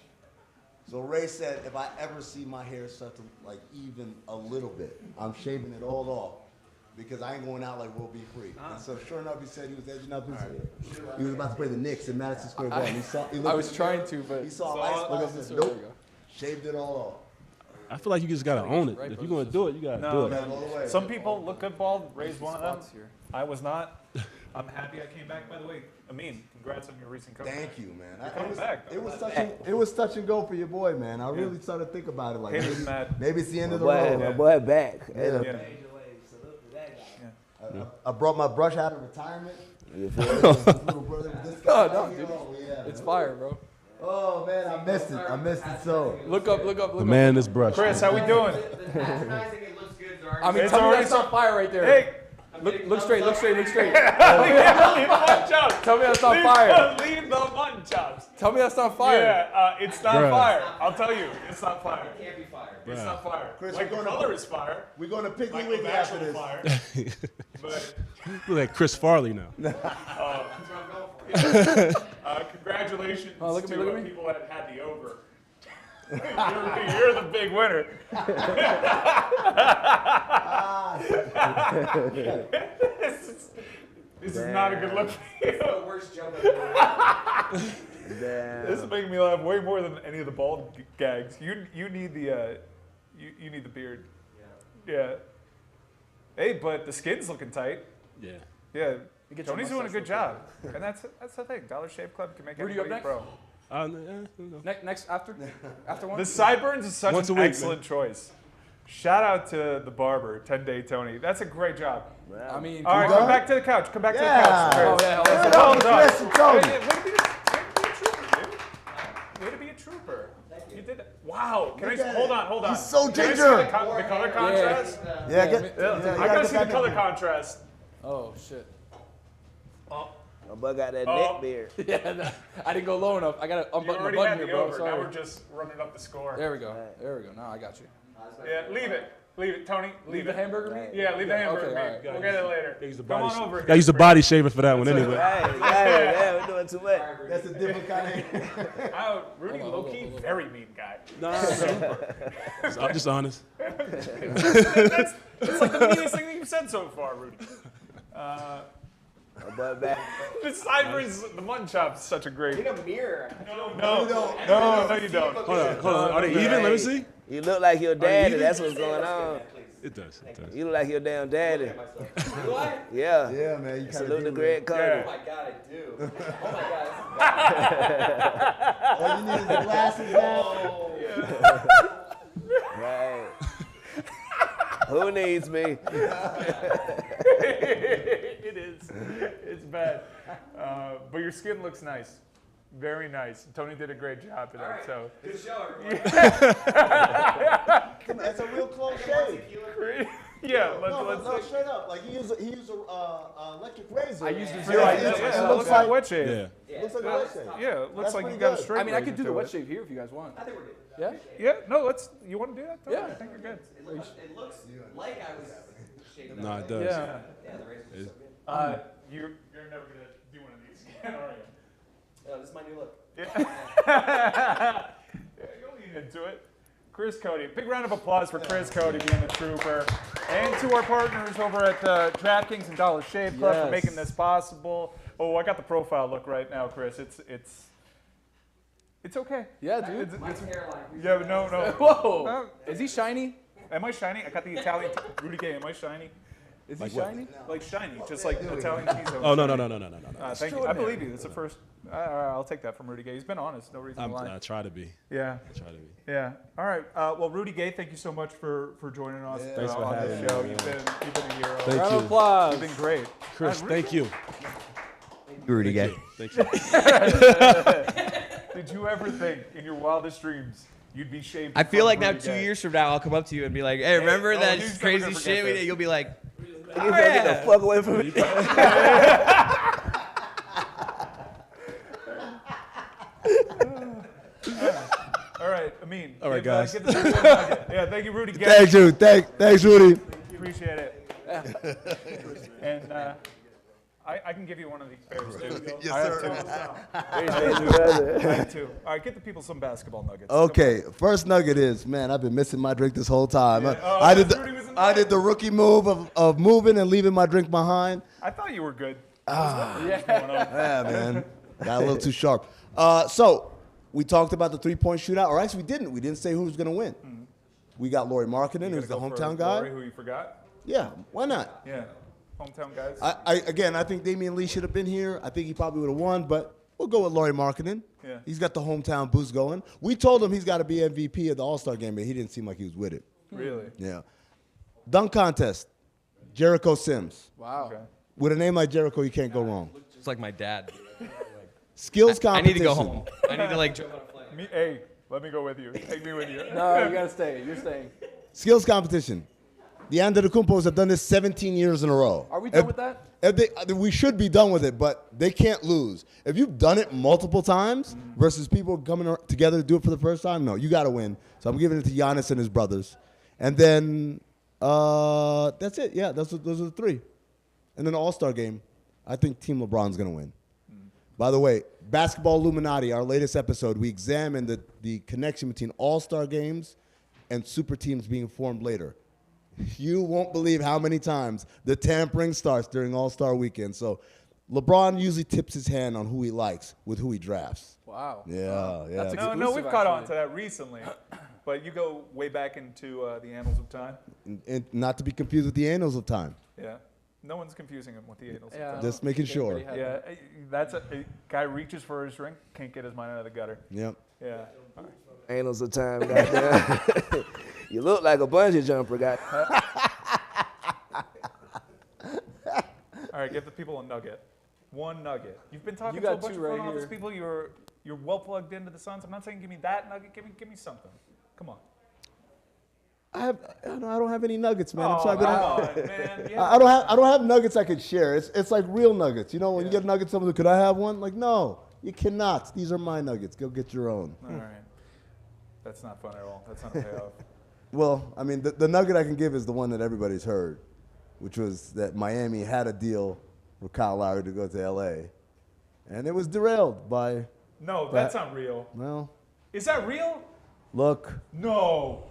So Ray said, if I ever see my hair start to like even a little bit, I'm shaving it all off because I ain't going out like World Be Free. And so sure enough, he said he was edging up his hair. He was about to play the Knicks in Madison Square Garden. I was trying to, but He saw lights, look and up this said, way. There we nope, go. shaved it all I feel like you just gotta own it. Right, If bro, you're gonna do it, you gotta No, do off. it. All the way. Some people look good bald. Ray's one of them. Spots here. I was not. I'm happy I came back, by the way. Amin, congrats on your recent comeback. Thank you, man. coming back, though. It was touch and go for your boy, man. I really started to think about it. Like Hey, Matt. maybe it's the end of the Boy, road. my boy back. Yeah. Yeah. I brought my brush out of retirement. You feel me? Little brother with this guy. No, dude. Oh, yeah. It's fire, bro. Oh man, I missed it. I missed it so. Look up. The man is brush. Chris, how we doing? The advertising, it looks good. I mean, It's tell me already that's not fire right there. Hey, Look straight. Look straight. Look straight. leave the mutton chops. Tell me that's not fire. Leave the mutton chops. Tell me that's not fire. Yeah, it's not Bruh. fire. I'll tell you, it's not fire. It can't be fired. It's not fire. Chris, like we're the gonna- color is fire. We're going to Piggly Like Wiggly the after actual this. fire. But Look like Chris Farley now. congratulations Oh, look at to me, look at me. people that had the over. You're the big winner. This is not a good look for you. The worst joke I've ever Damn. This is making me laugh way more than any of the bald gags. You need the you need the beard. Yeah. Hey, but the skin's looking tight. Yeah. Yeah. get your Tony's doing a mustache good job, and that's the thing. Dollar Shave Club can make Rudy, you up everybody next? pro. Next after one. The sideburns is such Once an a week, excellent choice. Shout out to the barber, 10-Day Tony. That's a great job. I mean, All right, done? come back to the couch. Come back Yeah. to the couch. Oh, Chris. yeah, Good Well on done. Chris and Tony. Way to be a trooper, dude. Way to be a trooper. You did that. Wow. Can Look I at hold it. on, hold on. He's so Can I see ginger. the color contrast? Yeah, get. I gotta see the color contrast. oh shit. My boy got that Oh. neck beard. Yeah, no, I didn't go low enough. I gotta You unbutton the already button had here, the bro. over. Now Sorry. we're just running up the score. There we go. There we go. Now I got you. Yeah, leave it. Leave it, Tony. Leave the it. hamburger meat? Yeah, leave the hamburger meat. all right. We'll get it later. Come on over. Gotta use the body shaver for that one anyway. Hey, we're doing too much. That's a different kind of. Rudy, low-key, very mean guy. I'm just honest. That's like the meanest thing that you've said so far, Rudy. But back. The sideburns, the mutton chop's such a great. In a mirror. No, you don't. Hold on. Are they even? Let me see. You look like your daddy. That's what's going on. It does. You look like your damn daddy. Do I? Yeah. Yeah, man. You kind Salute the of Greg Cote. Yeah. Oh my God, I do. Oh my God. All you need is the glasses now. Right. Who needs me? It is. It's bad. But your skin looks nice. Very nice. Tony did a great job today. Right. So. Good show, everyone. That's a real close shave. Yeah, No, straight up. Like he used a electric razor. I used a Yeah, zero. it looks like wet shave. Yeah. Looks like a wet shave. Yeah, it looks That's like you pretty got a good. straight. I mean, I could do razor the to wet it. shave here if you guys want. I think we're good. Yeah? Yeah, no, you want to do that? Tony? Yeah. I think you're good. It looks like I was shaving. No, it does. Yeah. Yeah, the razor's so good. You're never gonna do one of these again, are you? No, this is my new look. Yeah, you'll lean into it. Chris Cote. Big round of applause for Chris Cote being the trooper. And to our partners over at DraftKings and Dollar Shave Club for making this possible. Oh, I got the profile look right now, Chris. It's okay. Yeah, dude. My hairline. Yeah, but no. Whoa. Is he shiny? Am I shiny? I got the Italian Rudy Gay. Am I shiny? Is he shiny? Like shiny, just like Italian cheese. Oh no. Thank you. I believe you. That's the first. I'll take that from Rudy Gay. He's been honest. No reason to lie. I try to be. Yeah. I try to be. Yeah. All right. Well, Rudy Gay, thank you so much for joining us Thanks for on having the show. me, You've been a hero. Thank Round you. of applause. You've been great. Chris, thank you. Rudy Gay. Thank you. Did you ever think in your wildest dreams you'd be shaved? I feel like now Rudy 2 Gay? years from now, I'll come up to you and be like, hey, remember that he's never crazy gonna forget shit we this. did? You'll be like, You better get the fuck away from me. All right, Amin. All right, guys. Give the people a nugget. Yeah, thank you, Rudy Gay. Thanks, you. Thanks, Rudy. Appreciate it. And I can give you one of these bears, too. Yes, I have sir. two. I have two. All right, get the people some basketball nuggets. Okay, first nugget is, man, I've been missing my drink this whole time. Yeah. Oh, I did Rudy was in I did the rookie move of moving and leaving my drink behind. I thought you were good. Yeah, man. Got a little too sharp. So we talked about the three-point shootout, or actually we didn't. We didn't say who was going to win. Mm-hmm. We got Lauri Markkinen, who's the hometown guy. Laurie, who you forgot? Yeah, why not? Yeah, hometown guys. I think Damian Lee should have been here. I think he probably would have won, but we'll go with Lauri Markkinen. Yeah. He's got the hometown boost going. We told him he's got to be MVP of the All-Star game, but he didn't seem like he was with it. Really? Yeah. Dunk contest, Jericho Sims. Wow. Okay. With a name like Jericho, you can't go wrong. it's like my dad. Skills I competition. need to go home. I need to like. Hey, let me go with you. Take me with you. No, you gotta stay. You're staying. Skills competition. The Antetokounmpos have done this 17 years in a row. Are we done with that? We should be done with it, but they can't lose. If you've done it multiple times versus people coming together to do it for the first time, no, you got to win. So I'm giving it to Giannis and his brothers. And then that's it. Yeah, those are the three. And then the All-Star game, I think Team LeBron's going to win. By the way, Basketball Illuminati, our latest episode, we examined the connection between All-Star games and super teams being formed later. You won't believe how many times the tampering starts during All-Star weekend. So LeBron usually tips his hand on who he likes with who he drafts. Wow. Yeah. That's No, we've caught on to actually. that recently. But you go way back into the annals of time. And not to be confused with the annals of time. Yeah. No one's confusing him with the annals Yeah. of time. Just making sure. Yeah, that's a guy reaches for his drink, can't get his mind out of the gutter. Yep. Yeah. Annals of time, goddamn. You look like a bungee jumper, goddamn. All right, give the people a nugget. One nugget. You've been talking You to a got bunch two of right front office here. people. You're well plugged into the Suns. I'm not saying give me that nugget. Give me something. Come on. I don't have any nuggets, man. I'm Oh, sorry, come but on, man. Yeah. I don't have nuggets I could share. It's like real nuggets. You know, when you get nuggets, someone, could I have one? Like, no, you cannot. These are my nuggets. Go get your own. All right. That's not fun at all. That's not a payoff. Well, I mean, the nugget I can give is the one that everybody's heard, which was that Miami had a deal for Kyle Lowry to go to L.A., and it was derailed by... No, that's not real. Well... Is that real? Look. No.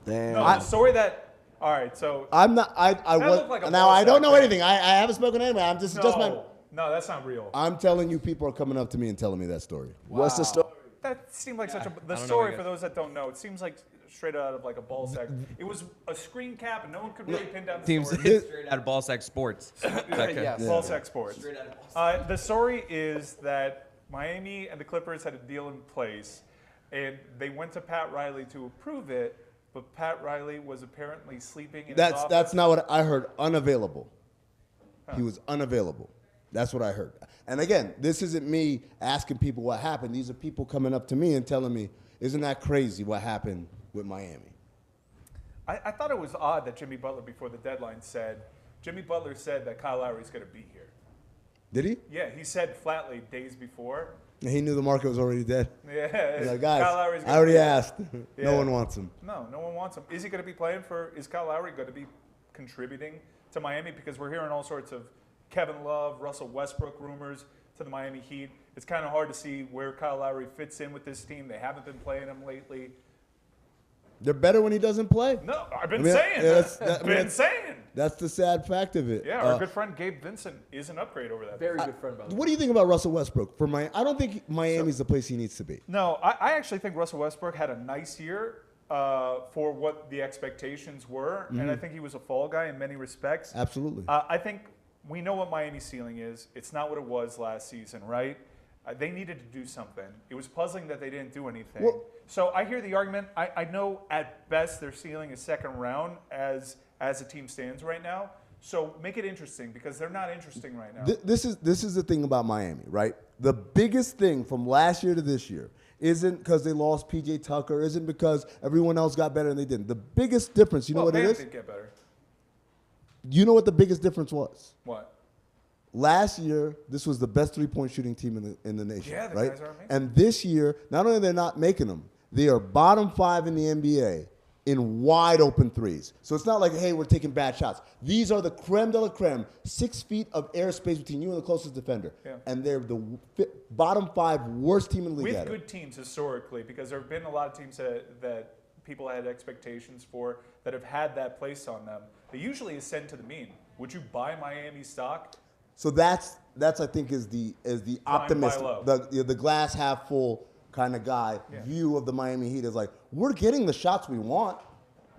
Damn. No, the story that... All right, so... I'm not... I was... Like now, I don't know anything. I haven't spoken to anybody. I'm just... No, that's not real. I'm telling you, people are coming up to me and telling me that story. Wow. What's the story? That seemed like such a... The story, for those that don't know, it seems like straight out of like a ball sack. It was a screen cap, and no one could really pin down the story. Straight out of ball sack sports. Ball sack sports. Straight out of ball sack. The story is that Miami and the Clippers had a deal in place, and they went to Pat Riley to approve it, but Pat Riley was apparently sleeping in his office. That's not what I heard. Unavailable. He was unavailable. That's what I heard. And again, this isn't me asking people what happened. These are people coming up to me and telling me, isn't that crazy what happened with Miami? I thought it was odd that Jimmy Butler, before the deadline, said that Kyle Lowry's going to be here. Did he? Yeah, he said flatly days before. And he knew the market was already dead. Yeah. He's like, guys, Kyle Lowry's I already be asked. Yeah. No one wants him. No one wants him. Is he going to be playing for? Is Kyle Lowry going to be contributing to Miami? Because we're hearing all sorts of Kevin Love, Russell Westbrook rumors to the Miami Heat. It's kind of hard to see where Kyle Lowry fits in with this team. They haven't been playing him lately. They're better when he doesn't play. No, I've been saying. Saying. That's the sad fact of it. Yeah, our good friend Gabe Vincent is an upgrade over that. Very good friend, by the way. What do you think about Russell Westbrook? I don't think Miami's the place he needs to be. No, I actually think Russell Westbrook had a nice year for what the expectations were, and I think he was a fall guy in many respects. Absolutely. I think we know what Miami's ceiling is. It's not what it was last season, right? They needed to do something. It was puzzling that they didn't do anything. Well, so I hear the argument. I know at best their ceiling is second round as the team stands right now. So make it interesting because they're not interesting right now. This is the thing about Miami, right? The biggest thing from last year to this year isn't because they lost P.J. Tucker, isn't because everyone else got better and they didn't. The biggest difference, you know what it is? Did get better. You know what the biggest difference was? What? Last year, this was the best three-point shooting team in the nation, Yeah, the right? guys are amazing. And this year, not only are they not making them, they are bottom 5 in the NBA in wide open threes. So it's not like, hey, we're taking bad shots. These are the creme de la creme, 6 feet of airspace between you and the closest defender. Yeah. And they're the bottom 5 worst team in the league. With good teams historically, because there have been a lot of teams that people had expectations for that have had that placed on them. They usually ascend to the mean. Would you buy Miami stock? So that's I think is the optimistic, the glass half full kind of guy view of the Miami Heat is like, we're getting the shots we want.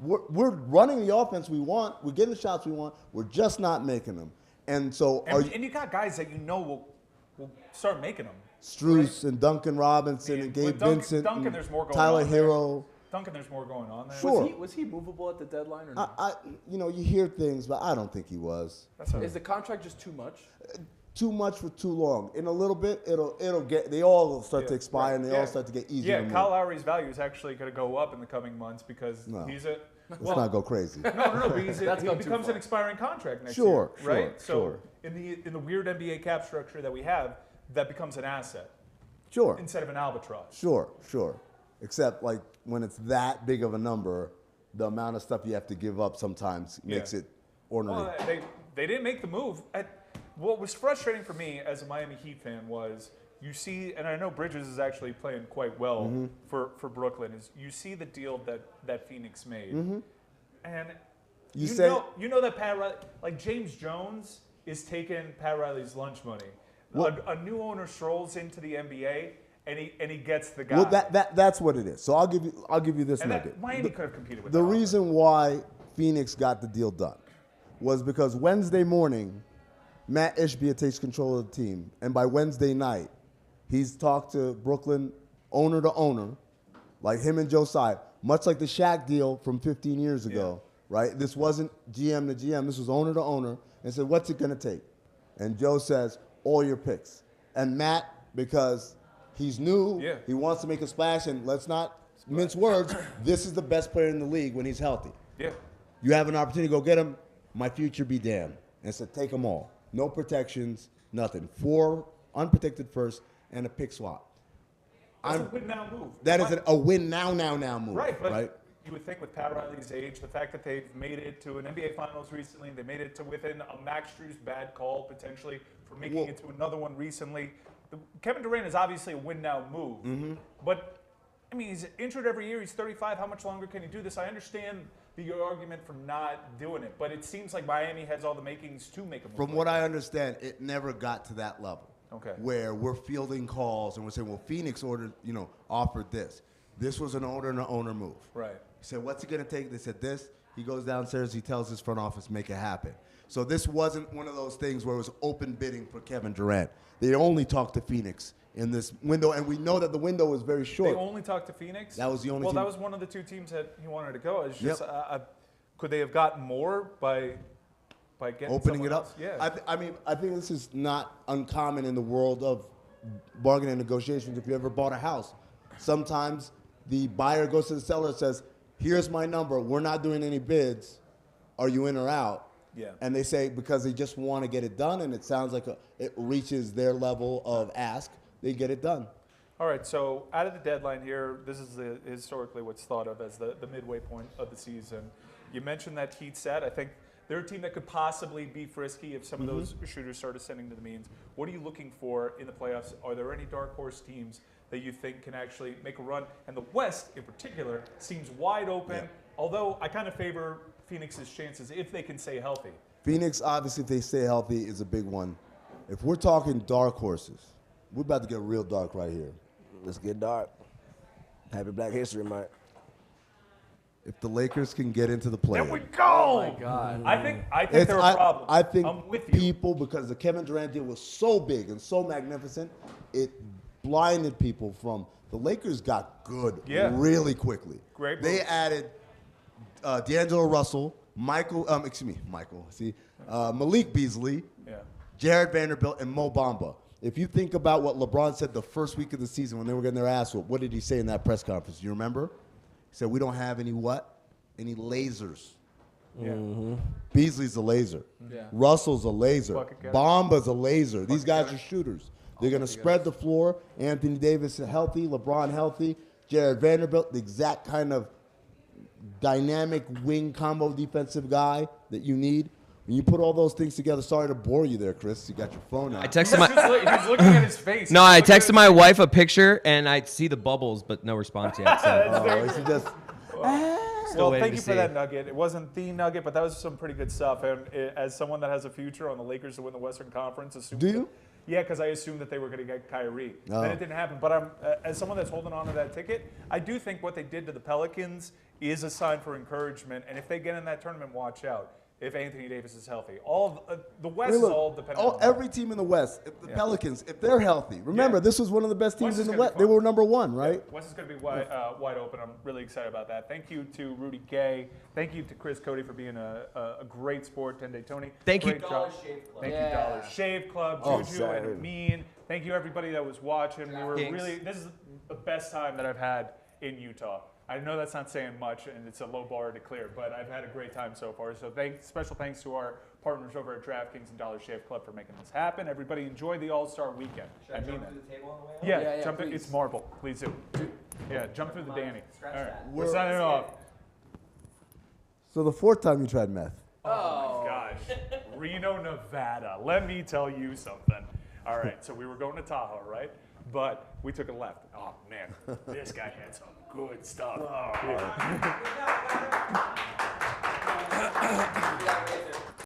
We're running the offense we want. We're getting the shots we want. We're just not making them. And so and you got guys that you know will start making them. Struce and Duncan Robinson and Gabe Vincent. Duncan, there's more going Tyler on Hero. Duncan, there's more going on there. Sure. Was he movable at the deadline or not? You hear things, but I don't think he was. Is the contract just too much? Too much for too long. In a little bit, it'll get. They all start to expire and they all start to get easier. Yeah, Kyle Lowry's value is actually going to go up in the coming months because he's a. Let's not go crazy. No. But he becomes an expiring contract next year, right? So in the weird NBA cap structure that we have, that becomes an asset. Sure. Instead of an albatross. Sure. Except like when it's that big of a number, the amount of stuff you have to give up sometimes makes it ordinary. Well, they didn't make the move. What was frustrating for me as a Miami Heat fan was you see, and I know Bridges is actually playing quite well for Brooklyn, is you see the deal that Phoenix made. And you know that Pat Riley, like James Jones is taking Pat Riley's lunch money. A new owner strolls into the NBA and he gets the guy. Well, that's what it is. So I'll give you this nugget. Miami could have competed with the reason why Phoenix got the deal done was because Wednesday morning, Matt Ishbia takes control of the team, and by Wednesday night, he's talked to Brooklyn owner to owner, like him and Joe Tsai, much like the Shaq deal from 15 years ago, right? This wasn't GM to GM. This was owner to owner, and said, what's it going to take? And Joe says, all your picks. And Matt, because he's new, he wants to make a splash, and let's not mince words, this is the best player in the league when he's healthy. Yeah. You have an opportunity to go get him, my future be damned. And said, take them all. No protections, nothing. 4 unprotected first and a pick swap. That's a win now move. That is a win now move. Right, but you would think with Pat Riley's age, the fact that they've made it to an NBA Finals recently, they made it to within a Max Strus bad call potentially for making it to another one recently. Kevin Durant is obviously a win-now move, but I mean, he's injured every year. He's 35. How much longer can he do this? I understand the argument for not doing it, but it seems like Miami has all the makings to make a move. From what I understand, it never got to that level. Okay. Where we're fielding calls and we're saying, well, Phoenix offered this. This was an owner move. Right. He said, what's it going to take? They said this. He goes downstairs. He tells his front office, make it happen. So this wasn't one of those things where it was open bidding for Kevin Durant. They only talked to Phoenix in this window, and we know that the window was very short. They only talked to Phoenix? That was the only team. Well, that was one of the two teams that he wanted to go. It's just, could they have gotten more by getting opening it up? Else? Yeah. I think this is not uncommon in the world of bargaining negotiations. If you ever bought a house, sometimes the buyer goes to the seller and says, here's my number. We're not doing any bids. Are you in or out? Yeah. And they say because they just want to get it done, and it sounds like it reaches their level of ask, they get it done. All right, so out of the deadline here, this is historically what's thought of as the midway point of the season. You mentioned that Heat set. I think they're a team that could possibly be frisky if some of those shooters start ascending to the means. What are you looking for in the playoffs? Are there any dark horse teams that you think can actually make a run? And the West, in particular, seems wide open, although I kind of favor Phoenix's chances if they can stay healthy. Phoenix, obviously, if they stay healthy, is a big one. If we're talking dark horses, we're about to get real dark right here. Let's get dark. Happy Black History Month. If the Lakers can get into the play-in. There we go! Oh, my God. I think they're a problem. I think I'm with you. people, because the Kevin Durant deal was so big and so magnificent, it blinded people from the Lakers got good really quickly. Great They moves. added D'Angelo Russell, Malik Beasley, Jared Vanderbilt, and Mo Bamba. If you think about what LeBron said the first week of the season when they were getting their ass whooped, what did he say in that press conference? Do you remember? He said, we don't have any what? Any lasers. Yeah. Beasley's a laser. Yeah. Russell's a laser. Bucket getter. Bamba's a laser. These guys are shooters. They're going to spread the floor. Anthony Davis is healthy. LeBron healthy. Jared Vanderbilt, the exact kind of dynamic wing combo defensive guy that you need. When you put all those things together, sorry to bore you there, Chris. You got your phone out. I texted my. He's looking at his face. No, I texted my wife a picture, and I see the bubbles, but no response yet. So. Well, thank you for that nugget. It wasn't the nugget, but that was some pretty good stuff. And as someone that has a future on the Lakers to win the Western Conference, Do you? Yeah, because I assumed that they were going to get Kyrie. Then it didn't happen. But as someone that's holding on to that ticket, I do think what they did to the Pelicans is a sign for encouragement. And if they get in that tournament, watch out. If Anthony Davis is healthy, the West is all dependent on every team in the West, if the Pelicans, if they're healthy. Remember, this was one of the best teams in the West. They were number one, right? West is going to be wide open. I'm really excited about that. Thank you to Rudy Gay. Thank you to Chris Cote for being a great sport. Tende Tony. Thank you. Dollar Shave Club. Thank you, Dollar Shave Club. JuJu and Amin. Thank you, everybody that was watching. This is the best time that I've had in Utah. I know that's not saying much, and it's a low bar to clear, but I've had a great time so far. So special thanks to our partners over at DraftKings and Dollar Shave Club for making this happen. Everybody enjoy the All-Star weekend. Should I jump through the table on the way out? Yeah, jump in. It's marble. Please do. Yeah, jump through the Danny. Scratch All right, that. we're signing off. So the fourth time you tried meth. Oh, my gosh. Reno, Nevada. Let me tell you something. All right, so we were going to Tahoe, right? But we took a left. Oh, man, this guy had some good stuff. Oh.